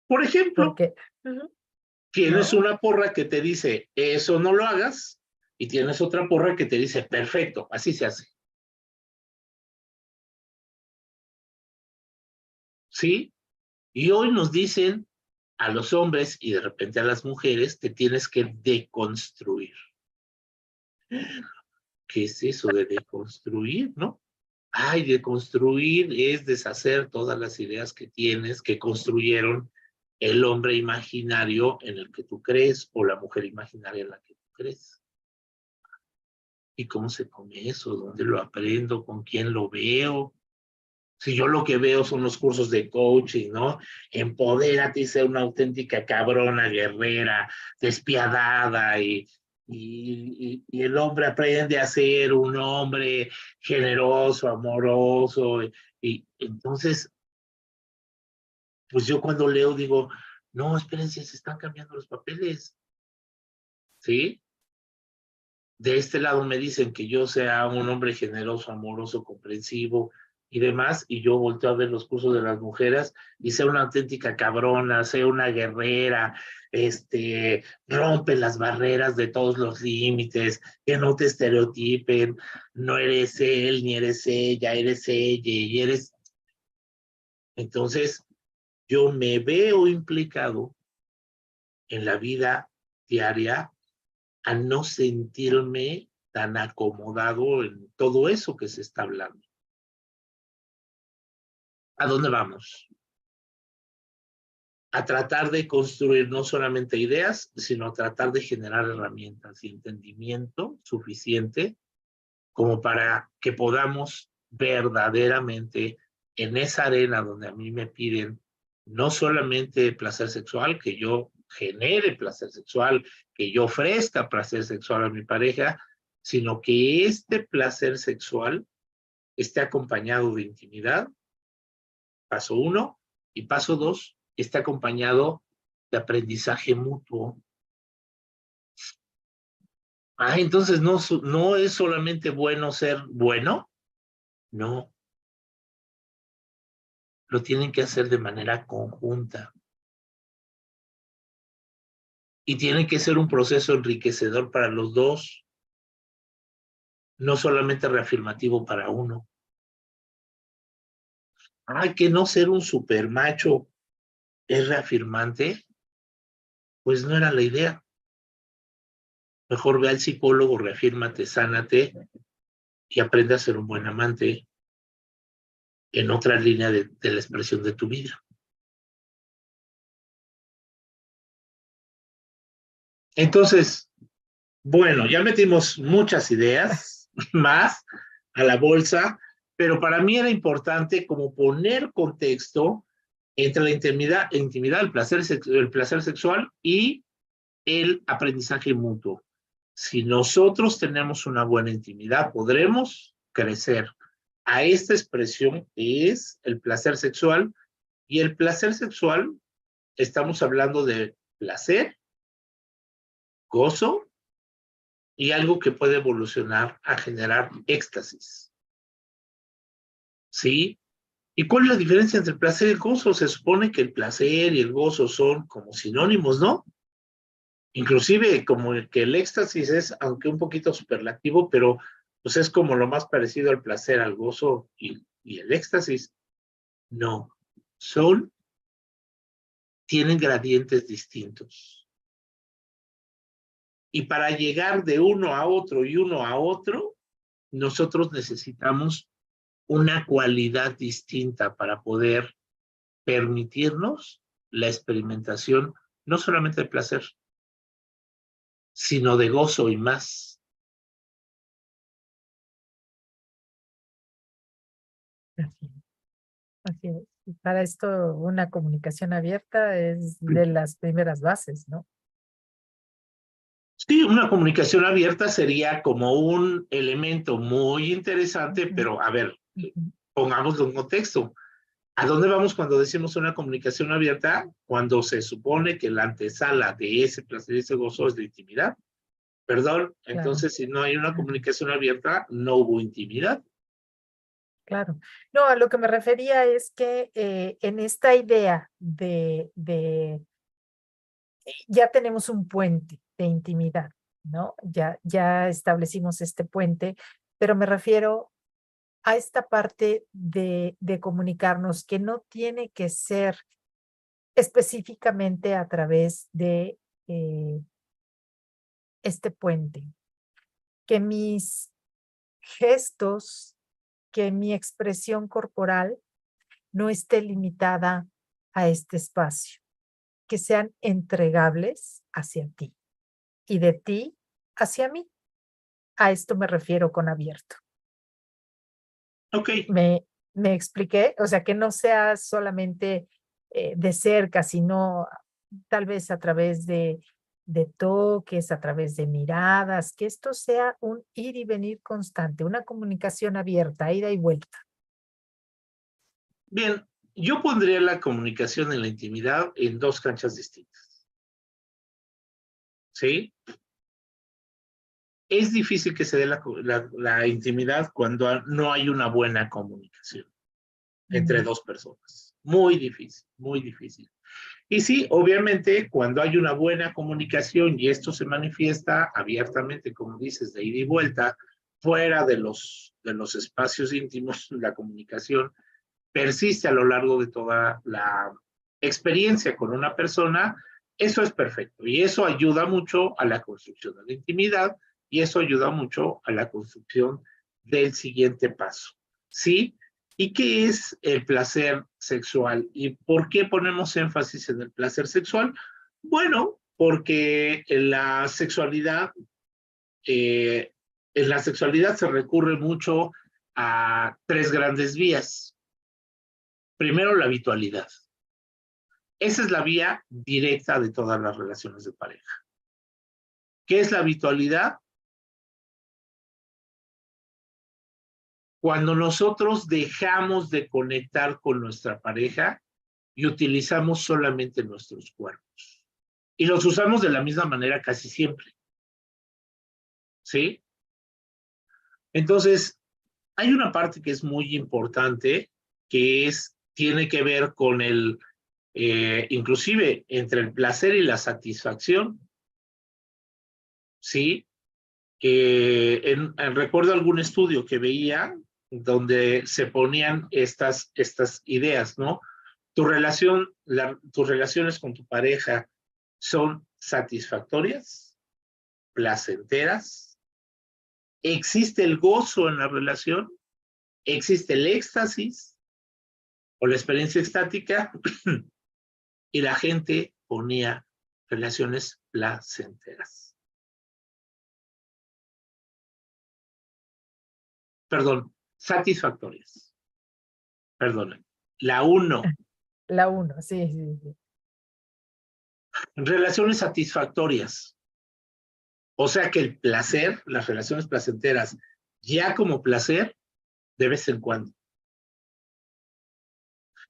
por ejemplo, porque, ujú, tienes ¿no? una porra que te dice, eso no lo hagas, y tienes otra porra que te dice, perfecto, así se hace. ¿Sí? Y hoy nos dicen, a los hombres y de repente a las mujeres te tienes que deconstruir. ¿Qué es eso de deconstruir, no? Ay, deconstruir es deshacer todas las ideas que tienes, que construyeron el hombre imaginario en el que tú crees o la mujer imaginaria en la que tú crees. ¿Y cómo se come eso? ¿Dónde lo aprendo? ¿Con quién lo veo? Si yo lo que veo son los cursos de coaching, ¿no? Empodérate y sé una auténtica cabrona, guerrera, despiadada y el hombre aprende a ser un hombre generoso, amoroso. Y entonces, pues yo cuando leo digo, no, espérense, se están cambiando los papeles, ¿sí? De este lado me dicen que yo sea un hombre generoso, amoroso, comprensivo y demás, y yo volteo a ver los cursos de las mujeres y sea una auténtica cabrona, sea una guerrera, rompe las barreras de todos los límites, que no te estereotipen, no eres él, ni eres ella y eres... Entonces, yo me veo implicado en la vida diaria a no sentirme tan acomodado en todo eso que se está hablando. ¿A dónde vamos? A tratar de construir no solamente ideas, sino a tratar de generar herramientas y entendimiento suficiente como para que podamos verdaderamente en esa arena donde a mí me piden no solamente placer sexual, que yo genere placer sexual, que yo ofrezca placer sexual a mi pareja, sino que este placer sexual esté acompañado de intimidad, paso 1, y paso 2, esté acompañado de aprendizaje mutuo. Entonces no es solamente bueno ser bueno, no, lo tienen que hacer de manera conjunta. Y tiene que ser un proceso enriquecedor para los dos, no solamente reafirmativo para uno. Que no ser un supermacho es reafirmante, pues no era la idea. Mejor ve al psicólogo, reafírmate, sánate y aprende a ser un buen amante en otra línea de la expresión de tu vida. Entonces, bueno, ya metimos muchas ideas más a la bolsa, pero para mí era importante como poner contexto entre la intimidad, el placer sexual y el aprendizaje mutuo. Si nosotros tenemos una buena intimidad, podremos crecer a esta expresión que es el placer sexual. Y el placer sexual, estamos hablando de placer, gozo y algo que puede evolucionar a generar éxtasis. ¿Sí? ¿Y cuál es la diferencia entre el placer y el gozo? Se supone que el placer y el gozo son como sinónimos, ¿no? Inclusive como que el éxtasis es, aunque un poquito superlativo, pero pues es como lo más parecido al placer, al gozo y el éxtasis. No, tienen gradientes distintos. Y para llegar de uno a otro y uno a otro, nosotros necesitamos una cualidad distinta para poder permitirnos la experimentación, no solamente de placer, sino de gozo y más. Así es. Así es. Y para esto, una comunicación abierta es de las primeras bases, ¿no? Sí, una comunicación abierta sería como un elemento muy interesante, pero a ver, pongámoslo en contexto. ¿A dónde vamos cuando decimos una comunicación abierta? Cuando se supone que la antesala de ese placer y ese gozo es la intimidad. Perdón, Claro, entonces si no hay una comunicación abierta, no hubo intimidad. claro. No, a lo que me refería es que en esta idea ya tenemos un puente de intimidad, ¿no? Ya establecimos este puente, pero me refiero a esta parte de comunicarnos que no tiene que ser específicamente a través de este puente. Que mis gestos, que mi expresión corporal no esté limitada a este espacio, que sean entregables hacia ti y de ti hacia mí. A esto me refiero con abierto. Ok, ¿Me expliqué? O sea, que no sea solamente de cerca, sino tal vez a través de toques, a través de miradas, que esto sea un ir y venir constante, una comunicación abierta, ida y vuelta. bien. Yo pondría la comunicación en la intimidad en dos canchas distintas. ¿Sí? Es difícil que se dé la intimidad cuando no hay una buena comunicación entre Mm, dos personas. Muy difícil, muy difícil. Y sí, obviamente, cuando hay una buena comunicación y esto se manifiesta abiertamente, como dices, de ida y vuelta, fuera de los espacios íntimos, la comunicación persiste a lo largo de toda la experiencia con una persona, eso es perfecto. Y eso ayuda mucho a la construcción de la intimidad y eso ayuda mucho a la construcción del siguiente paso. ¿Sí? ¿Y qué es el placer sexual? ¿Y por qué ponemos énfasis en el placer sexual? Bueno, porque eh, en la sexualidad se recurre mucho a tres grandes vías. Primero, la habitualidad. Esa es la vía directa de todas las relaciones de pareja. ¿Qué es la habitualidad? Cuando nosotros dejamos de conectar con nuestra pareja y utilizamos solamente nuestros cuerpos. Y los usamos de la misma manera casi siempre. ¿Sí? Entonces, hay una parte que es muy importante, tiene que ver con inclusive entre el placer y la satisfacción. ¿Sí? Recuerdo algún estudio que veía donde se ponían estas ideas, ¿no? Tus relaciones con tu pareja son satisfactorias, placenteras, existe el gozo en la relación, existe el éxtasis o la experiencia estática y la gente ponía relaciones placenteras. Perdón, satisfactorias. Perdón. La uno. La uno, sí, sí, sí. Relaciones satisfactorias. O sea que el placer, las relaciones placenteras, ya como placer, de vez en cuando.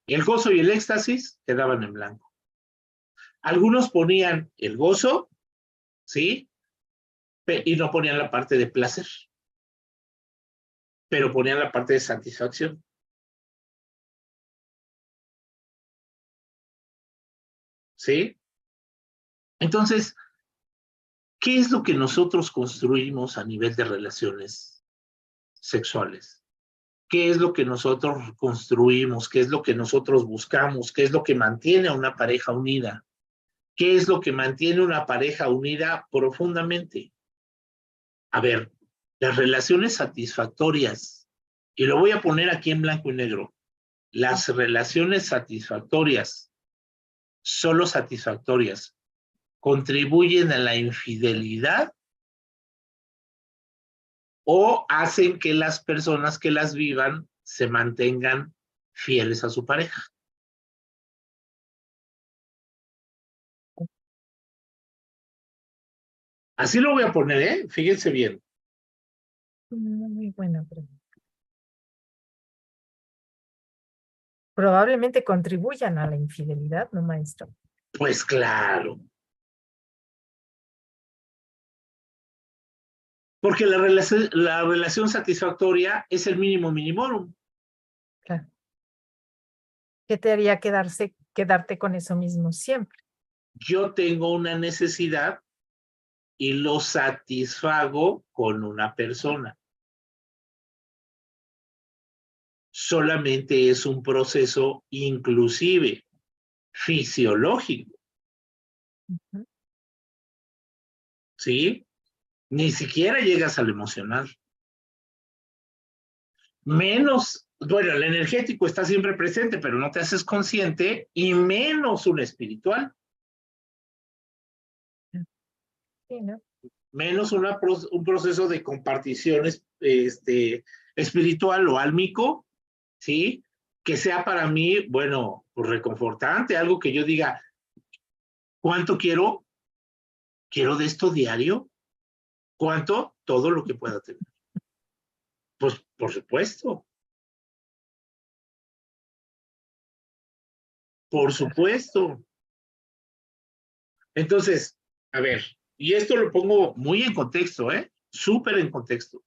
El gozo y el éxtasis quedaban en blanco. Algunos ponían el gozo, ¿sí? Y no ponían la parte de placer, pero ponían la parte de satisfacción. ¿Sí? Entonces, ¿qué es lo que nosotros construimos a nivel de relaciones sexuales? ¿Qué es lo que nosotros construimos? ¿Qué es lo que nosotros buscamos? ¿Qué es lo que mantiene a una pareja unida? ¿Qué es lo que mantiene una pareja unida profundamente? A ver, las relaciones satisfactorias, y lo voy a poner aquí en blanco y negro, las relaciones satisfactorias, solo satisfactorias, contribuyen a la infidelidad o hacen que las personas que las vivan se mantengan fieles a su pareja. Así lo voy a poner, ¿eh? Fíjense bien. Muy buena pregunta. Probablemente contribuyan a la infidelidad, ¿no, maestro? Pues claro, porque la relación satisfactoria es el mínimo minimorum. Claro. ¿Qué te haría quedarte con eso mismo siempre? Yo tengo una necesidad y lo satisfago con una persona. Solamente es un proceso inclusive. fisiológico, Ujú. ¿sí? Ni siquiera llegas al emocional. Menos, bueno, el energético está siempre presente, pero no te haces consciente, y menos un espiritual, Sí, ¿no? menos un proceso de compartición espiritual o álmico, ¿sí? Que sea para mí, bueno, pues reconfortante, algo que yo diga, ¿cuánto quiero? ¿Quiero de esto diario? ¿Cuánto? Todo lo que pueda tener. Pues, por supuesto, por supuesto. Entonces, a ver, y esto lo pongo muy en contexto, ¿eh? Súper en contexto.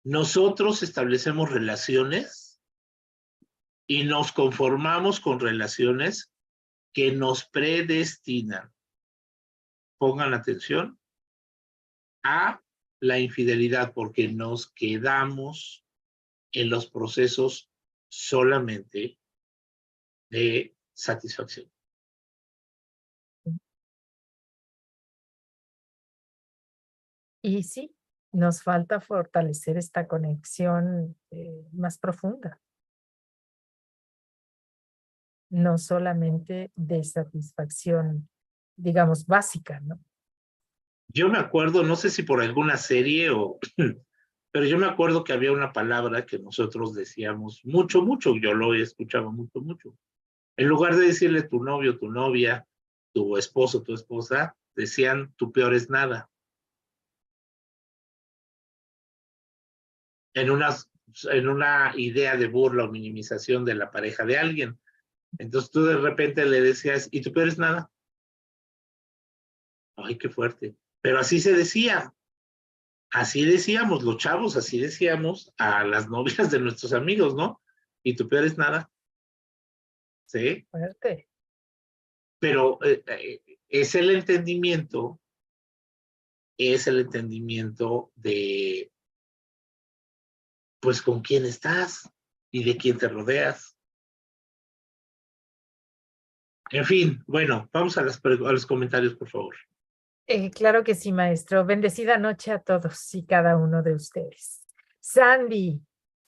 Nosotros establecemos relaciones y nos conformamos con relaciones que nos predestinan. Pongan atención a la infidelidad porque nos quedamos en los procesos solamente de satisfacción. Y sí, nos falta fortalecer esta conexión más profunda, no solamente de satisfacción, digamos, básica, ¿no? Yo me acuerdo, no sé si por alguna serie o, pero yo me acuerdo que había una palabra que nosotros decíamos mucho, mucho, yo lo escuchaba mucho, mucho. En lugar de decirle tu novio, tu novia, tu esposo, tu esposa, decían tu peor es nada. En una, en una idea de burla o minimización de la pareja de alguien. Entonces tú de repente le decías, ¿y tu peor es nada? Ay, qué fuerte. Pero así se decía, así decíamos los chavos, así decíamos a las novias de nuestros amigos, ¿no? Y tu peor es nada, ¿sí? Fuerte. Pero es el entendimiento de, pues, con quién estás y de quién te rodeas. En fin, bueno, vamos a los comentarios, por favor. Claro que sí, maestro. Bendecida noche a todos y cada uno de ustedes. Sandy,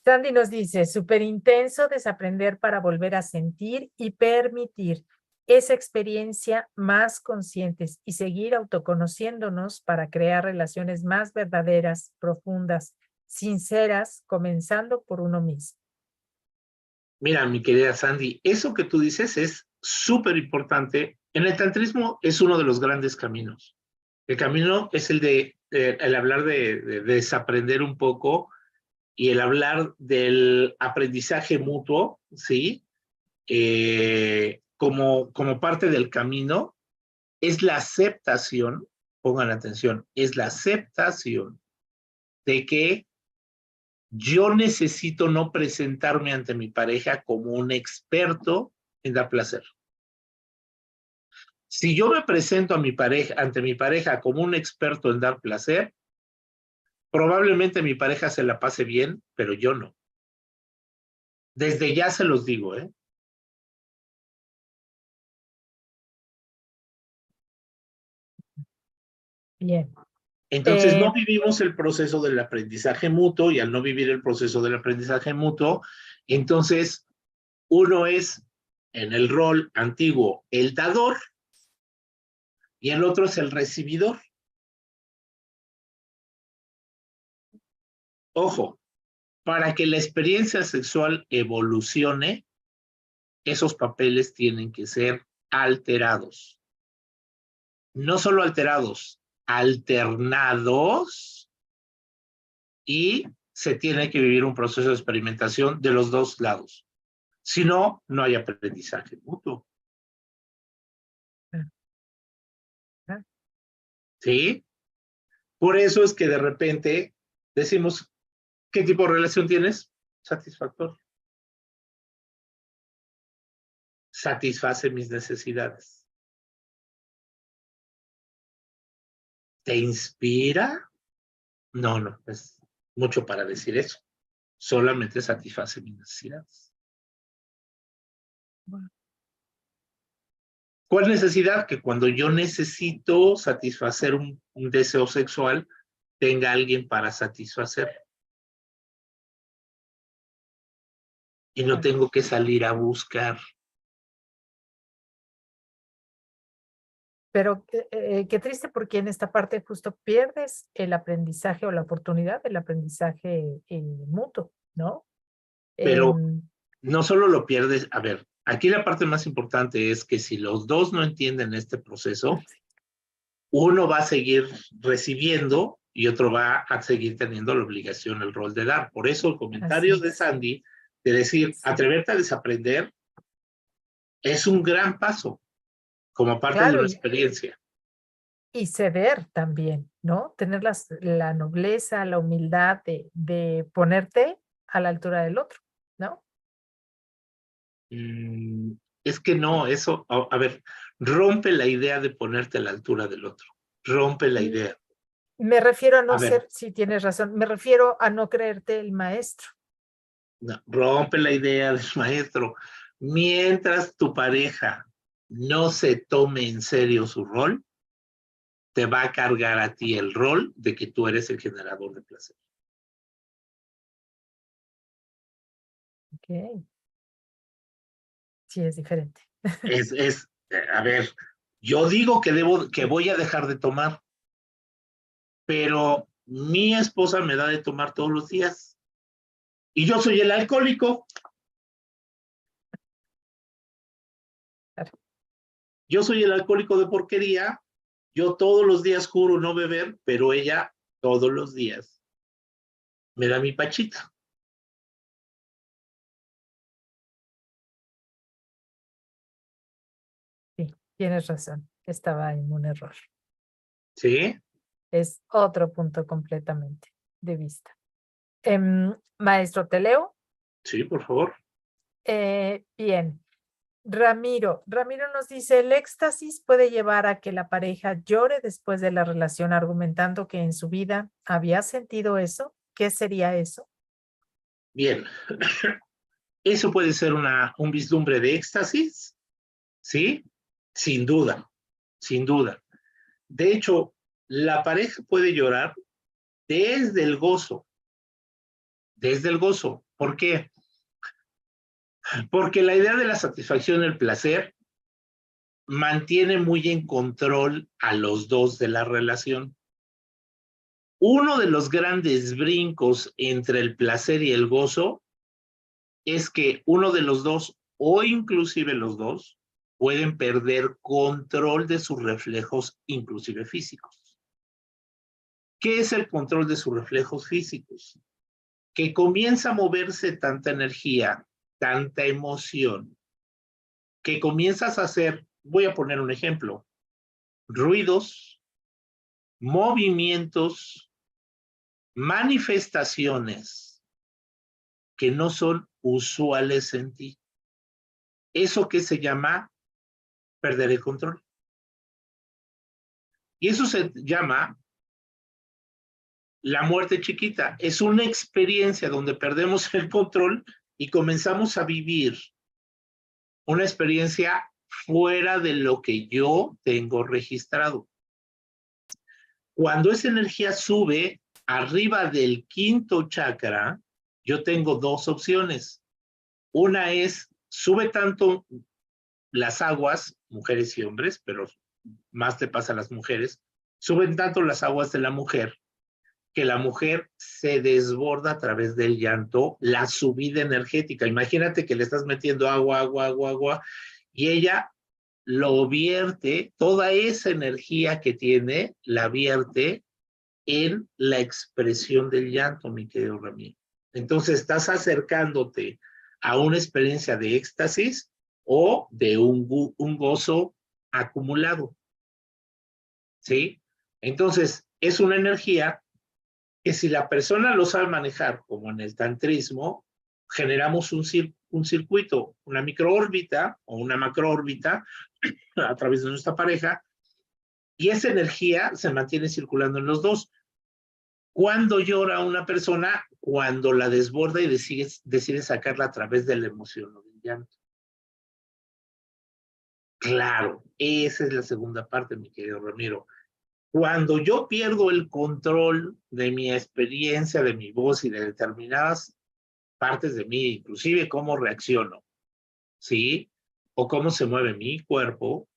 Sandy nos dice, súper intenso desaprender para volver a sentir y permitir esa experiencia más conscientes y seguir autoconociéndonos para crear relaciones más verdaderas, profundas, sinceras, comenzando por uno mismo. Mira, mi querida Sandy, eso que tú dices es súper importante. En el tantrismo es uno de los grandes caminos. El camino es el de el hablar de desaprender un poco y el hablar del aprendizaje mutuo, ¿sí? Como parte del camino, es la aceptación, pongan atención, es la aceptación de que yo necesito no presentarme ante mi pareja como un experto en dar placer. Si yo me presento a mi pareja, ante mi pareja como un experto en dar placer, probablemente mi pareja se la pase bien, pero yo no. Desde ya se los digo, ¿eh? Bien. Entonces Eh, no vivimos el proceso del aprendizaje mutuo y al no vivir el proceso del aprendizaje mutuo, entonces uno es en el rol antiguo el dador y el otro es el recibidor. Ojo, para que la experiencia sexual evolucione, esos papeles tienen que ser alterados. No solo alterados, alternados y se tiene que vivir un proceso de experimentación de los dos lados. Si no, no hay aprendizaje mutuo. ah, ¿Sí? Por eso es que de repente decimos, ¿qué tipo de relación tienes? Satisfactorio. Satisface mis necesidades. ¿Te inspira? No, no, es mucho para decir eso. Solamente satisface mis necesidades. ¿Cuál necesidad? Que cuando yo necesito satisfacer un deseo sexual, tenga alguien para satisfacer. Y no tengo que salir a buscar. Pero qué triste porque en esta parte justo pierdes el aprendizaje o la oportunidad del aprendizaje mutuo, ¿no? Pero Em, no solo lo pierdes, a ver, aquí la parte más importante es que si los dos no entienden este proceso, uno va a seguir recibiendo y otro va a seguir teniendo la obligación, el rol de dar. Por eso el comentario así de es. Sandy, de decir, Sí. atreverte a desaprender, es un gran paso como parte de Claro, una experiencia. y ceder también, ¿no? Tener la nobleza, la humildad de ponerte a la altura del otro, ¿no? Mm, es que no, eso, a ver, rompe la idea de ponerte a la altura del otro. Rompe la Mm, idea. Me refiero a A no ver, ser, si tienes razón, me refiero a no creerte el maestro. no, rompe la idea del maestro. Mientras tu pareja no se tome en serio su rol, te va a cargar a ti el rol de que tú eres el generador de placer. Ok, sí, es diferente. A ver, yo digo que voy a dejar de tomar, pero mi esposa me da de tomar todos los días y yo soy el alcohólico. Claro. Yo soy el alcohólico de porquería. Yo todos los días juro no beber, pero ella todos los días me da mi pachita. Sí, tienes razón. Estaba en un error. ¿Sí? Es otro punto completamente de vista. Maestro, te leo. Sí, por favor. Bien. Ramiro nos dice, el éxtasis puede llevar a que la pareja llore después de la relación argumentando que en su vida había sentido eso. ¿Qué sería eso? Bien. Eso puede ser un vislumbre de éxtasis, ¿sí? Sin duda, sin duda. De hecho, la pareja puede llorar desde el gozo, desde el gozo. ¿Por qué? Porque la idea de la satisfacción, el placer, mantiene muy en control a los dos de la relación. Uno de los grandes brincos entre el placer y el gozo es que uno de los dos, o inclusive los dos, pueden perder control de sus reflejos, inclusive físicos. ¿Qué es el control de sus reflejos físicos? Que comienza a moverse tanta energía, tanta emoción, que comienzas a hacer, voy a poner un ejemplo, ruidos, movimientos, manifestaciones que no son usuales en ti. Eso que se llama perder el control. Y eso se llama la muerte chiquita. Es una experiencia donde perdemos el control y comenzamos a vivir una experiencia fuera de lo que yo tengo registrado. Cuando esa energía sube arriba del quinto chakra, yo tengo dos opciones. Una es, sube tanto las aguas, mujeres y hombres, pero más le pasa a las mujeres, suben tanto las aguas de la mujer que la mujer se desborda a través del llanto, la subida energética. Imagínate que le estás metiendo agua, agua, agua, agua, y ella lo vierte, toda esa energía que tiene, la vierte en la expresión del llanto, mi querido Ramiro. Entonces estás acercándote a una experiencia de éxtasis o de un gozo acumulado, ¿sí? Entonces, es una energía que si la persona lo sabe manejar, como en el tantrismo, generamos un circuito, una microórbita o una macroórbita a través de nuestra pareja, y esa energía se mantiene circulando en los dos. ¿Cuándo llora una persona? Cuando la desborda y decide sacarla a través de la emoción o del llanto. Claro, esa es la segunda parte, mi querido Ramiro. Cuando yo pierdo el control de mi experiencia, de mi voz y de determinadas partes de mí, inclusive cómo reacciono, ¿sí? O cómo se mueve mi cuerpo,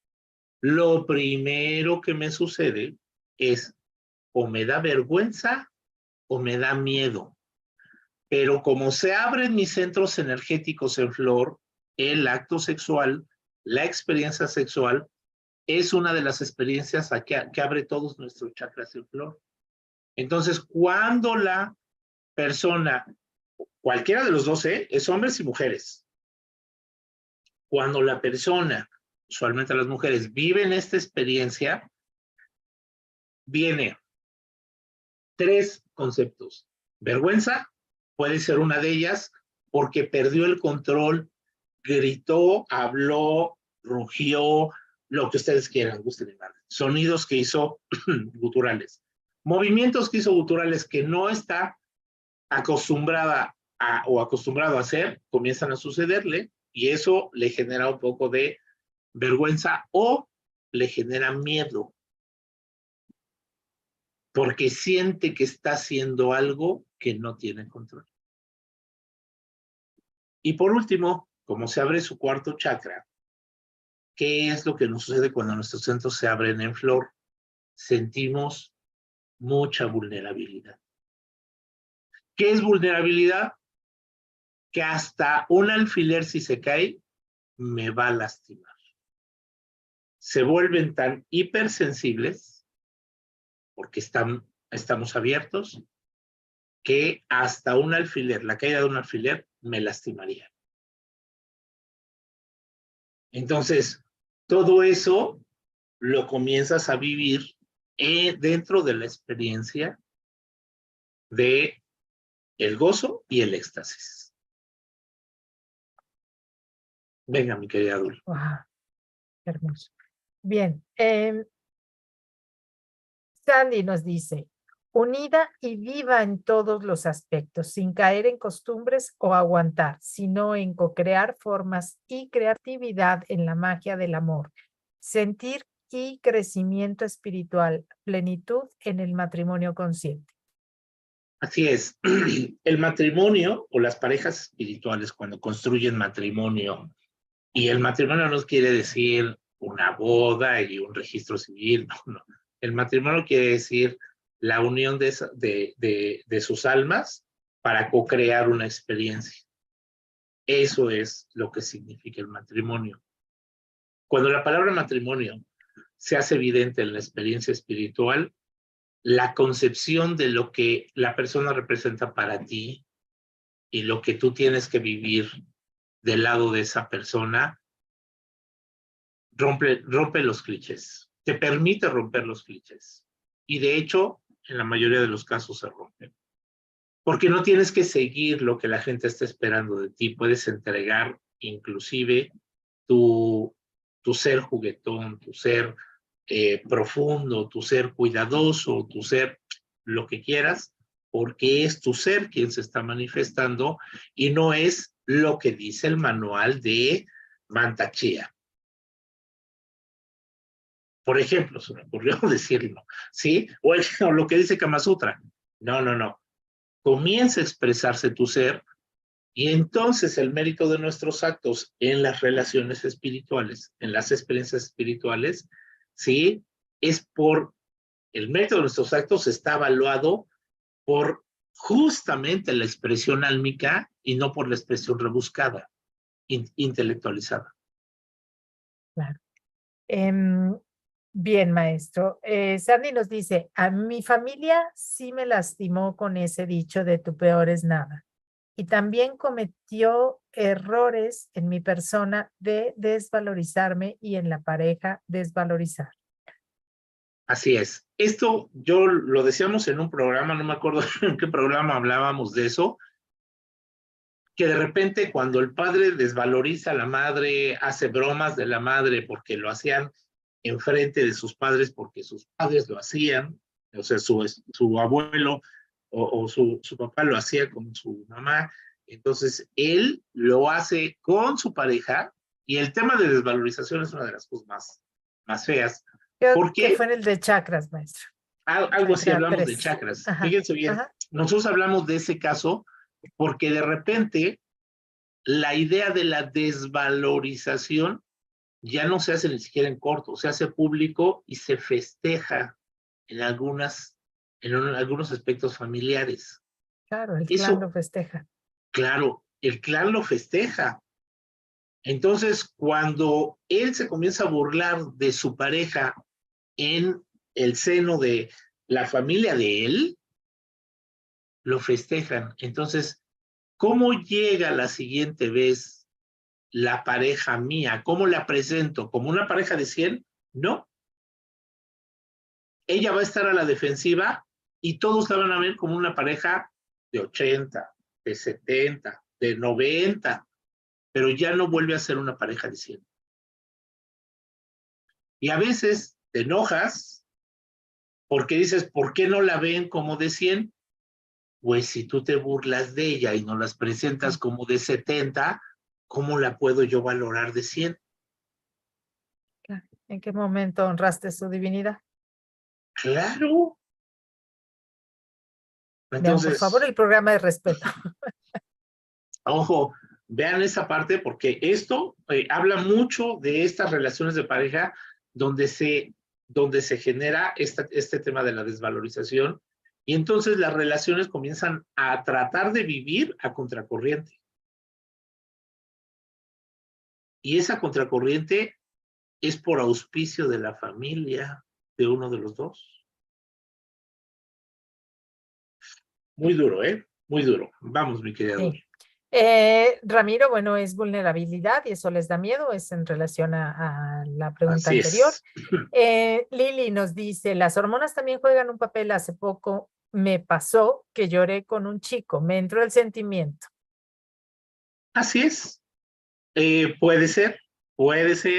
lo primero que me sucede es o me da vergüenza o me da miedo. Pero como se abren mis centros energéticos en flor, el acto sexual, la experiencia sexual, es una de las experiencias que abre todos nuestros chakras en flor. Entonces, cuando la persona, cualquiera de los dos, es hombres y mujeres, cuando la persona, usualmente las mujeres, viven esta experiencia, viene tres conceptos. Vergüenza puede ser una de ellas porque perdió el control, gritó, habló, rugió, lo que ustedes quieran, gusten y manden. Sonidos que hizo guturales. Movimientos que hizo guturales que no está acostumbrada o acostumbrado a hacer, comienzan a sucederle y eso le genera un poco de vergüenza o le genera miedo porque siente que está haciendo algo que no tiene control. Y por último, como se abre su cuarto chakra, ¿qué es lo que nos sucede cuando nuestros centros se abren en flor? Sentimos mucha vulnerabilidad. ¿Qué es vulnerabilidad? Que hasta un alfiler, si se cae, me va a lastimar. Se vuelven tan hipersensibles, porque estamos abiertos, que hasta un alfiler, la caída de un alfiler, me lastimaría. Entonces, todo eso lo comienzas a vivir dentro de la experiencia de el gozo y el éxtasis. Venga, mi querida Dul. Wow, hermoso. Bien, Sandy nos dice, unida y viva en todos los aspectos, sin caer en costumbres o aguantar, sino en co-crear formas y creatividad en la magia del amor, sentir y crecimiento espiritual, plenitud en el matrimonio consciente. Así es. El matrimonio o las parejas espirituales cuando construyen matrimonio, y el matrimonio no quiere decir una boda y un registro civil, no. El matrimonio quiere decir la unión de sus almas para co-crear una experiencia. Eso es lo que significa el matrimonio. Cuando la palabra matrimonio se hace evidente en la experiencia espiritual, la concepción de lo que la persona representa para ti y lo que tú tienes que vivir del lado de esa persona rompe los clichés, te permite romper los clichés. Y de hecho, en la mayoría de los casos se rompen. Porque no tienes que seguir lo que la gente está esperando de ti, puedes entregar inclusive tu ser juguetón, tu ser profundo, tu ser cuidadoso, tu ser lo que quieras, porque es tu ser quien se está manifestando y no es lo que dice el manual de Mantachía. Por ejemplo, se me ocurrió decirlo, ¿sí? O lo que dice Kama Sutra. No, no, no. Comienza a expresarse tu ser y entonces el mérito de nuestros actos en las relaciones espirituales, en las experiencias espirituales, ¿sí? Es por el mérito de nuestros actos está evaluado por justamente la expresión álmica y no por la expresión rebuscada, intelectualizada. Claro. Bien, maestro. Sandy nos dice, a mi familia sí me lastimó con ese dicho de tu peor es nada. Y también cometió errores en mi persona de desvalorizarme y en la pareja desvalorizar. Así es. Esto yo lo decíamos en un programa, no me acuerdo en qué programa hablábamos de eso, que de repente cuando el padre desvaloriza a la madre, hace bromas de la madre porque lo hacían enfrente de sus padres porque sus padres lo hacían, o sea, su abuelo o su papá lo hacía con su mamá, entonces él lo hace con su pareja, Y el tema de desvalorización es una de las cosas más feas. Creo ¿Por que qué? fue en el de chakras, maestro. Algo así Chakra hablamos de 3. chakras. Ajá, Fíjense bien, ajá. nosotros hablamos de ese caso porque de repente la idea de la desvalorización ya no se hace ni siquiera en corto, se hace público y se festeja en algunos aspectos familiares. Claro, el clan lo Eso, festeja. claro, el clan lo festeja. Entonces, cuando él se comienza a burlar de su pareja en el seno de la familia de él, lo festejan. Entonces, ¿cómo llega la siguiente vez la pareja mía? ¿Cómo la presento? ¿Como una pareja de 100? No. Ella va a estar a la defensiva y todos la van a ver como una pareja de 80, de 70, de 90, pero ya no vuelve a ser una pareja de 100. Y a veces te enojas porque dices, ¿por qué no la ven como de 100? Pues si tú te burlas de ella y no las presentas como de 70, ¿cómo la puedo yo valorar de 100? Claro. ¿En qué momento honraste su divinidad? Claro. Vean, por favor, Entonces, el programa de respeto. ojo, vean esa parte porque esto habla mucho de estas relaciones de pareja donde se genera este tema de la desvalorización y entonces las relaciones comienzan a tratar de vivir a contracorriente. Y esa contracorriente es por auspicio de la familia de uno de los dos. Muy duro, ¿eh? Muy duro. Vamos, mi querida Sí. Dori. Ramiro, bueno, es vulnerabilidad y eso les da miedo, es en relación a la pregunta Así anterior. es. Lili nos dice, las hormonas también juegan un papel. Hace poco me pasó que lloré con un chico, me entró el sentimiento. Así es. Puede ser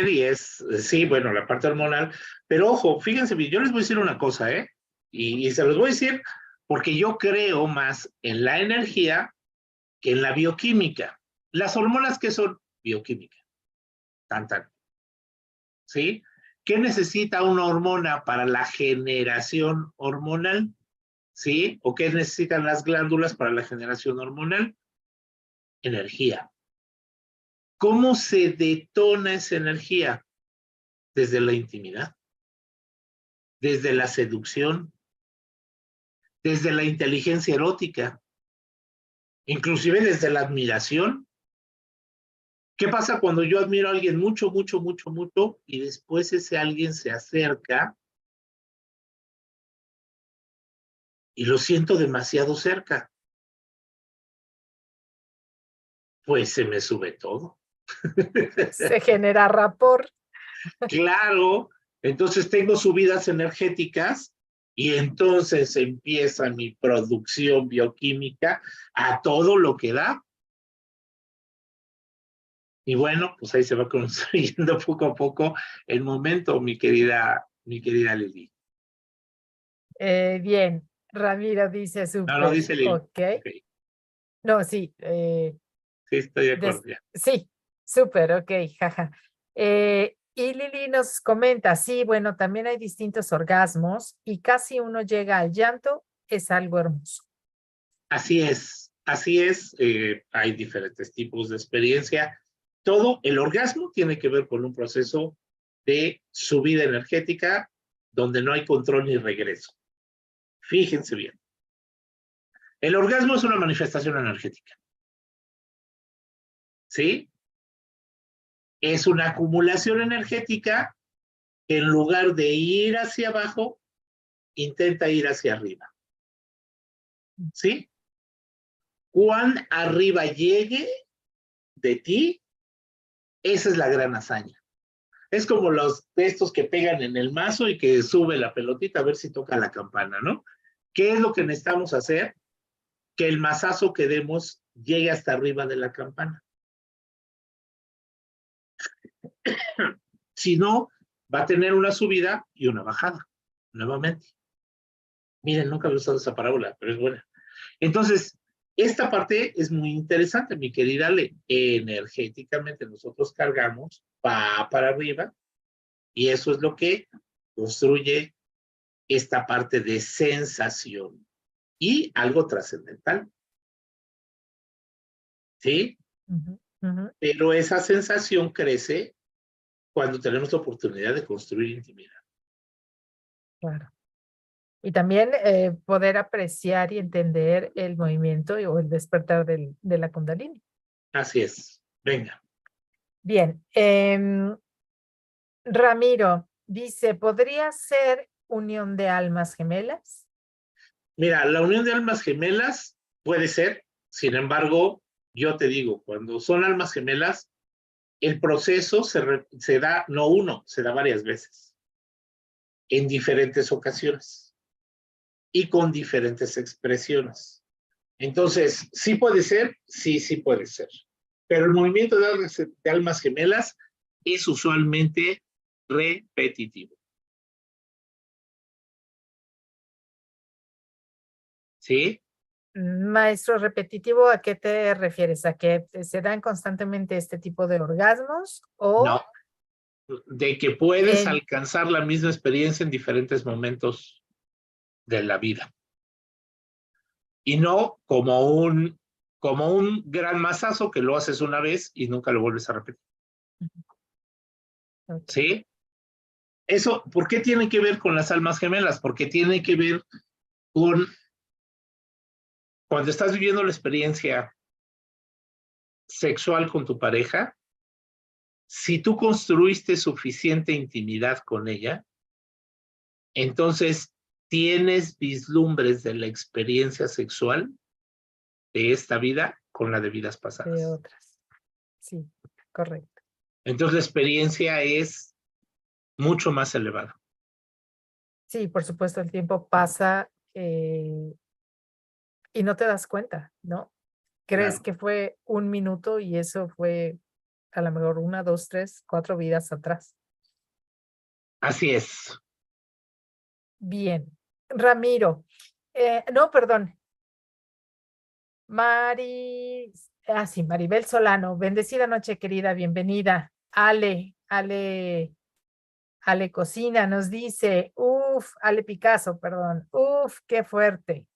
y es, sí, bueno, la parte hormonal, pero ojo, fíjense bien, yo les voy a decir una cosa, ¿eh? Y se los voy a decir porque yo creo más en la energía que en la bioquímica. Las hormonas, ¿qué son? Bioquímica. Tan, tan. ¿Sí? ¿Qué necesita una hormona para la generación hormonal? ¿Sí? ¿O qué necesitan las glándulas para la generación hormonal? Energía. ¿Cómo se detona esa energía? Desde la intimidad, desde la seducción, desde la inteligencia erótica, inclusive desde la admiración. ¿Qué pasa cuando yo admiro a alguien mucho, mucho, mucho, mucho y después ese alguien se acerca y lo siento demasiado cerca? Pues se me sube todo. Se genera rapport. Claro, entonces tengo subidas energéticas y entonces empieza mi producción bioquímica a todo lo que da. Y bueno, pues ahí se va construyendo poco a poco el momento, mi querida Lili. Bien, Ramiro dice No, no, súper, dice Lili. ok. Ok, No, sí, sí, estoy de acuerdo ya. sí, súper, ok, jaja. Y Lili nos comenta, sí, bueno, también hay distintos orgasmos y casi uno llega al llanto, es algo hermoso. Así es, así es. Hay diferentes tipos de experiencia. Todo el orgasmo tiene que ver con un proceso de subida energética donde no hay control ni regreso. Fíjense bien. El orgasmo es una manifestación energética. ¿Sí? Es una acumulación energética que en lugar de ir hacia abajo, intenta ir hacia arriba. ¿Sí? Cuán arriba llegue de ti, esa es la gran hazaña. Es como los de estos que pegan en el mazo y que sube la pelotita a ver si toca la campana, ¿no? ¿Qué es lo que necesitamos hacer? Que el mazazo que demos llegue hasta arriba de la campana. Si no, va a tener una subida y una bajada, nuevamente. Miren, nunca había usado esa parábola, pero es buena. Entonces, Esta parte es muy interesante, mi querida Ale. Energéticamente nosotros cargamos, va para arriba, y eso es lo que construye esta parte de sensación y algo trascendental, ¿sí? Ujú, ujú, Pero esa sensación crece cuando tenemos la oportunidad de construir intimidad. claro. Y también poder apreciar y entender el movimiento o el despertar de la Kundalini. Así es. Venga. Bien, Ramiro dice, ¿podría ser unión de almas gemelas? Mira, la unión de almas gemelas puede ser, sin embargo, yo te digo, cuando son almas gemelas, el proceso se da, no uno, se da varias veces, en diferentes ocasiones y con diferentes expresiones. Entonces, sí puede ser, sí, sí puede ser. Pero el movimiento de almas gemelas es usualmente repetitivo. ¿Sí? Maestro repetitivo, ¿a qué te refieres? ¿A que se dan constantemente este tipo de orgasmos o No, de que puedes en... alcanzar la misma experiencia en diferentes momentos de la vida. Y no como un gran masazo que lo haces una vez y nunca lo vuelves a repetir. Ok. ¿Sí? Eso, ¿por qué tiene que ver con las almas gemelas? Porque tiene que ver con cuando estás viviendo la experiencia sexual con tu pareja, si tú construiste suficiente intimidad con ella, entonces tienes vislumbres de la experiencia sexual de esta vida con la de vidas De pasadas. otras. Sí, correcto. Entonces la experiencia es mucho más elevada. Sí, por supuesto, el tiempo pasa y no te das cuenta, ¿no? Crees Claro. que fue un minuto y eso fue a lo mejor una, dos, tres, cuatro vidas atrás. Así es. Bien. Ramiro, no, perdón. Mari, sí, Maribel Solano, bendecida noche, querida, bienvenida. Ale Cocina nos dice, Ale Picasso, perdón, qué fuerte.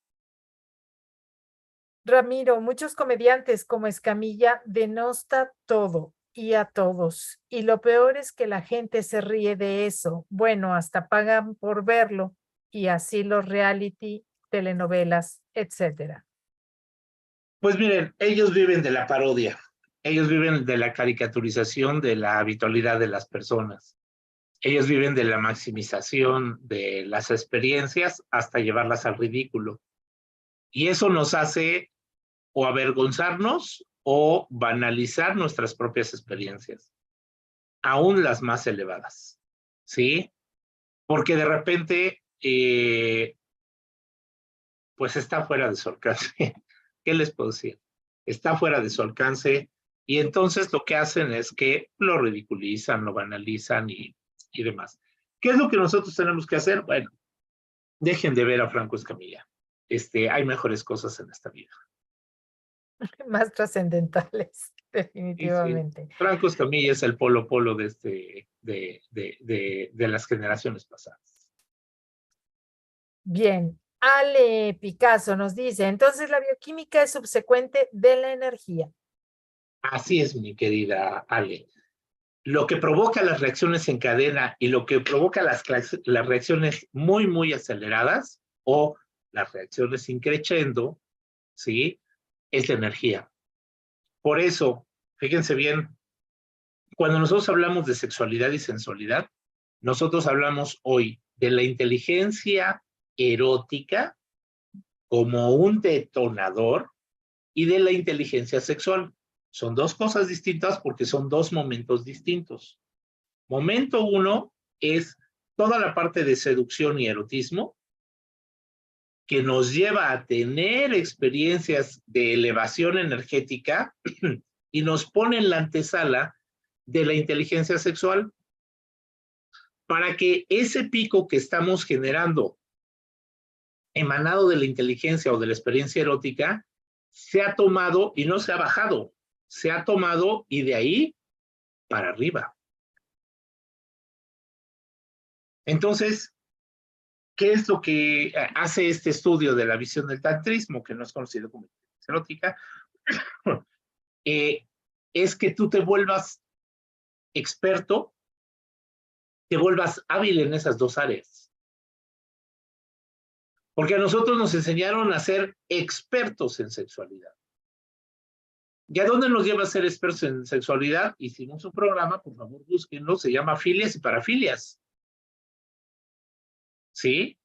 Ramiro, muchos comediantes como Escamilla denosta todo y a todos. Y lo peor es que la gente se ríe de eso. Bueno, hasta pagan por verlo. Y así los reality, telenovelas, etcétera. Pues miren, ellos viven de la parodia. Ellos viven de la caricaturización de la habitualidad de las personas. Ellos viven de la maximización de las experiencias hasta llevarlas al ridículo. Y eso nos hace o avergonzarnos o banalizar nuestras propias experiencias, aún las más elevadas. ¿Sí? Porque de repente, pues está fuera de su alcance. ¿Qué les puedo decir? Está fuera de su alcance y entonces lo que hacen es que lo ridiculizan, lo banalizan y demás. ¿Qué es lo que nosotros tenemos que hacer? Bueno, dejen de ver a Franco Escamilla. Hay mejores cosas en esta vida. Más trascendentales, Sí, sí. definitivamente. Franco Escamilla es el polo polo de las generaciones pasadas. Bien. Ale Picasso nos dice, entonces la bioquímica es subsecuente de la energía. Así es, mi querida Ale. Lo que provoca las reacciones en cadena y lo que provoca las reacciones muy, muy aceleradas o las reacciones increciendo, ¿sí? Es la energía. Por eso, fíjense bien, cuando nosotros hablamos de sexualidad y sensualidad, nosotros hablamos hoy de la inteligencia erótica como un detonador y de la inteligencia sexual. Son dos cosas distintas porque son dos momentos distintos. Momento uno es toda la parte de seducción y erotismo que nos lleva a tener experiencias de elevación energética y nos pone en la antesala de la inteligencia sexual para que ese pico que estamos generando emanado de la inteligencia o de la experiencia erótica se ha tomado y no se ha bajado, se ha tomado y de ahí para arriba. Entonces, ¿qué es lo que hace este estudio de la visión del tantrismo, que no es conocido como erótica? Es que tú te vuelvas experto, te vuelvas hábil en esas dos áreas. Porque a nosotros nos enseñaron a ser expertos en sexualidad. ¿Y a dónde nos lleva a ser expertos en sexualidad? Hicimos un programa, por favor, búsquenlo, se llama Filias y Parafilias. ¿Sí?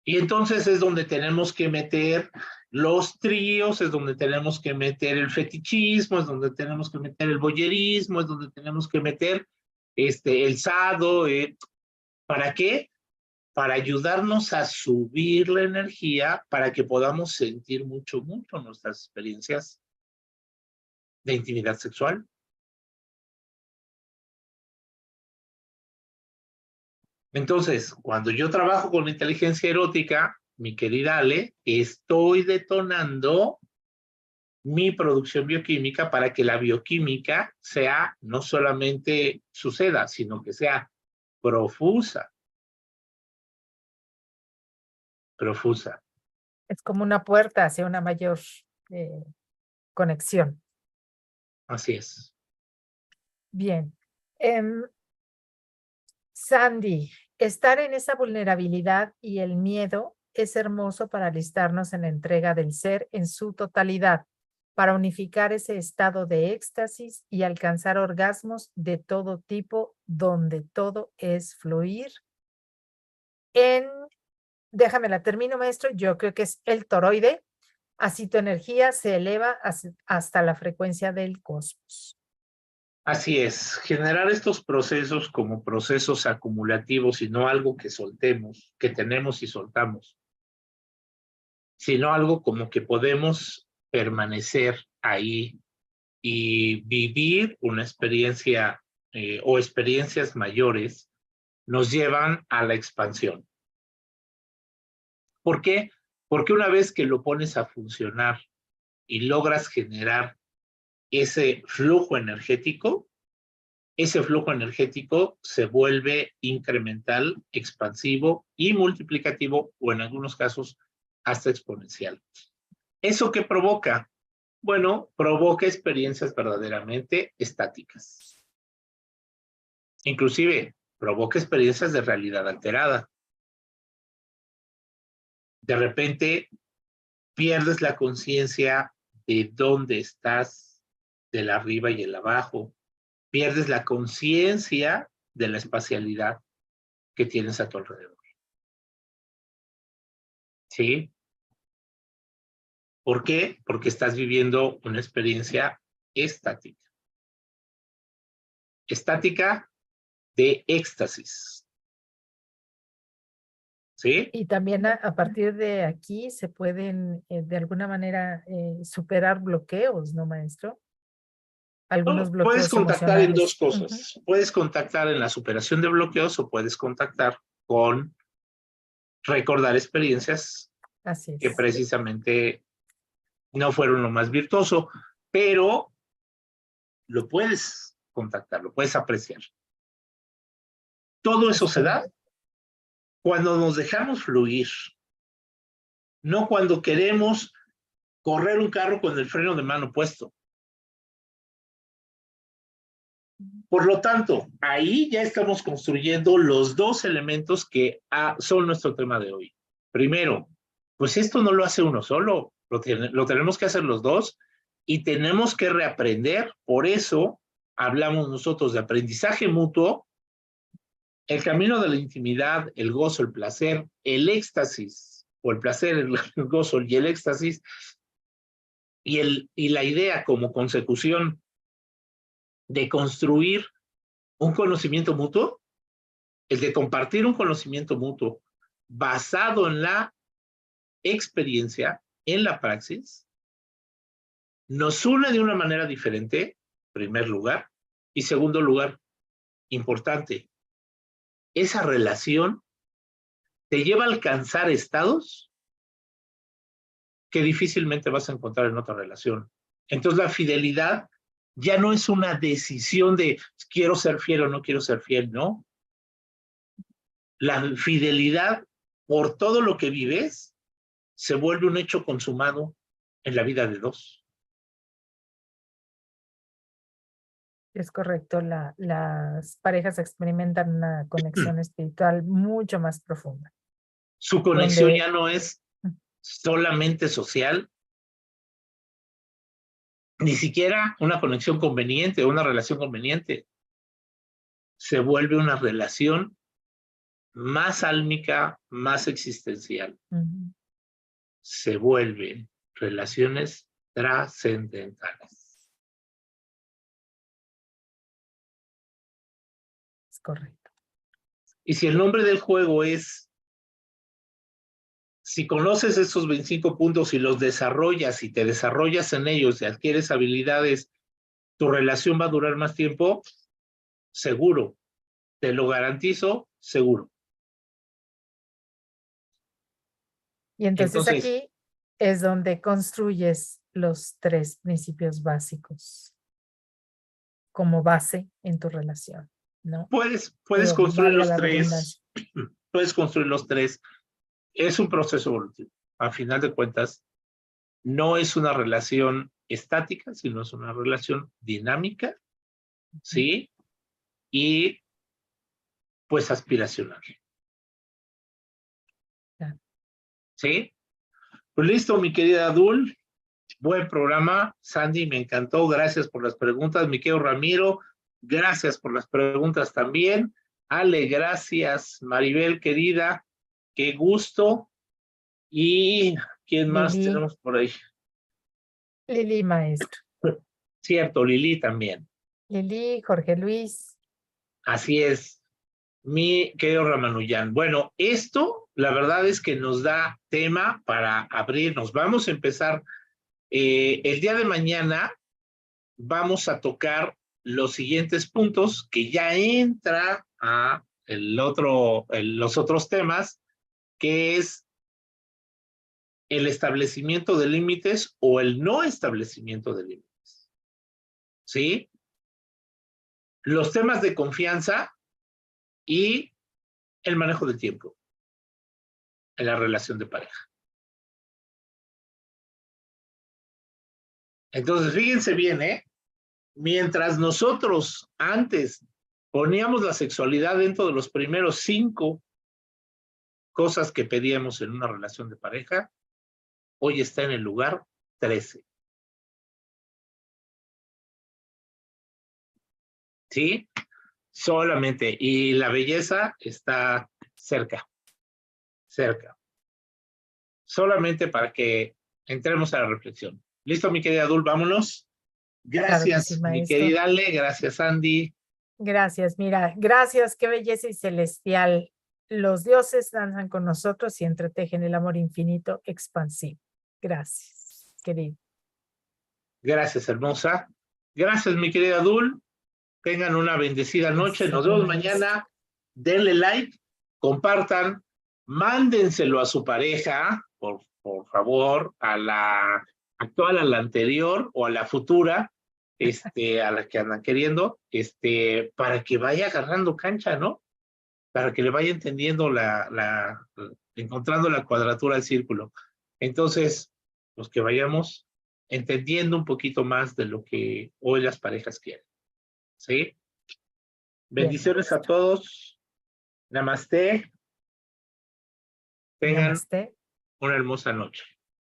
Y entonces es donde tenemos que meter los tríos, es donde tenemos que meter el fetichismo, es donde tenemos que meter el voyerismo, es donde tenemos que meter el sado. ¿Para qué? Para ayudarnos a subir la energía, para que podamos sentir mucho nuestras experiencias de intimidad sexual. Entonces, cuando yo trabajo con la inteligencia erótica, mi querida Ale, estoy detonando mi producción bioquímica para que la bioquímica sea, no solamente suceda, sino que sea profusa. Profusa. Es como una puerta hacia una mayor conexión. Así es. Bien. Sandy, estar en esa vulnerabilidad y el miedo es hermoso para alistarnos en la entrega del ser en su totalidad, para unificar ese estado de éxtasis y alcanzar orgasmos de todo tipo, donde todo es fluir. Déjame la termino, maestro, yo creo que es el toroide, así tu energía se eleva hasta la frecuencia del cosmos. Así es, generar estos procesos como procesos acumulativos y no algo que soltemos, que tenemos y soltamos, sino algo como que podemos permanecer ahí y vivir una experiencia o experiencias mayores, nos llevan a la expansión. ¿Por qué? Porque una vez que lo pones a funcionar y logras generar ese flujo energético se vuelve incremental, expansivo y multiplicativo, o en algunos casos hasta exponencial. ¿Eso qué provoca? Bueno, provoca experiencias verdaderamente estáticas. Inclusive, provoca experiencias de realidad alterada. De repente, pierdes la conciencia de dónde estás, del arriba y el abajo. Pierdes la conciencia de la espacialidad que tienes a tu alrededor. ¿Sí? ¿Por qué? Porque estás viviendo una experiencia estática. Estática de éxtasis. ¿Sí? Y también a partir de aquí se pueden de alguna manera superar bloqueos, ¿no, maestro? Algunos No, puedes bloqueos contactar en dos emocionales. cosas. Puedes contactar en la superación de bloqueos o puedes contactar con recordar experiencias Así que es. precisamente no fueron lo más virtuoso, pero lo puedes contactar, lo puedes apreciar. Todo eso se da cuando nos dejamos fluir, no cuando queremos correr un carro con el freno de mano puesto. Por lo tanto, ahí ya estamos construyendo los dos elementos que son nuestro tema de hoy. Primero, pues esto no lo hace uno solo, lo tenemos que hacer los dos y tenemos que reaprender. Por eso hablamos nosotros de aprendizaje mutuo, el camino de la intimidad, el gozo, el placer, el éxtasis, o el placer, el gozo y el éxtasis, y la idea como consecución de construir un conocimiento mutuo, el de compartir un conocimiento mutuo basado en la experiencia, en la praxis, nos une de una manera diferente, primer lugar, y segundo lugar, importante, esa relación te lleva a alcanzar estados que difícilmente vas a encontrar en otra relación. Entonces la fidelidad ya no es una decisión de quiero ser fiel o no quiero ser fiel, ¿no? La fidelidad, por todo lo que vives, se vuelve un hecho consumado en la vida de dos. Es correcto, las parejas experimentan una conexión espiritual mucho más profunda. Su conexión Donde, ya no es solamente social, ni siquiera una conexión conveniente, una relación conveniente. Se vuelve una relación más álmica, más existencial. Se vuelven relaciones trascendentales. es correcto. Y si el nombre del juego es, si conoces esos 25 puntos y los desarrollas y te desarrollas en ellos y adquieres habilidades, tu relación va a durar más tiempo, seguro, te lo garantizo, seguro. Y entonces Entonces, aquí es donde construyes los 3 principios básicos como base en tu relación, ¿no? puedes Digo, construir valga los la tres, redundancia. puedes construir los tres. Es un proceso evolutivo. A final de cuentas, no es una relación estática, sino es una relación dinámica, ¿sí? Y pues aspiracional. Ya. ¿Sí? Pues listo, mi querida Dul. Buen programa. Sandy, me encantó. Gracias por las preguntas. Mi querido Ramiro, gracias por las preguntas también. Ale, gracias. Maribel, querida, qué gusto. ¿Y quién más Lili, tenemos por ahí? Lili maestro. Cierto, Lili también. Lili, Jorge Luis. Así es, mi querido Ramanujan. Bueno, esto la verdad es que nos da tema para abrirnos. Vamos a empezar el día de mañana. Vamos a tocar los siguientes puntos que ya entra a los otros temas, que es el establecimiento de límites o el no establecimiento de límites. ¿Sí? Los temas de confianza y el manejo del tiempo en la relación de pareja. Entonces, fíjense bien, mientras nosotros antes poníamos la sexualidad dentro de los primeros 5 cosas que pedíamos en una relación de pareja, hoy está en el lugar 13. ¿Sí? Solamente. Y la belleza está cerca. Cerca. Solamente para que entremos a la reflexión. ¿Listo, mi querida Dul? Vámonos. Claro que sí, Gracias, mi maestro. querida Ale. Gracias, Andy. Gracias, mira, gracias, qué belleza y celestial. Los dioses danzan con nosotros y entretejen el amor infinito expansivo. Gracias, querido. Gracias, hermosa. Gracias, mi querida Dul. Tengan una bendecida noche. Gracias a Nos ti, vemos maestro. mañana. Denle like, compartan, mándenselo a su pareja, por favor, a la actual, a la anterior o a la futura, a la que andan queriendo, para que vaya agarrando cancha, ¿no? Para que le vaya entendiendo encontrando la cuadratura del círculo. Entonces, los que vayamos entendiendo un poquito más de lo que hoy las parejas quieren. ¿Sí? Bien, Bendiciones a maestro. todos. Namaste. Tengan Namaste. una hermosa noche.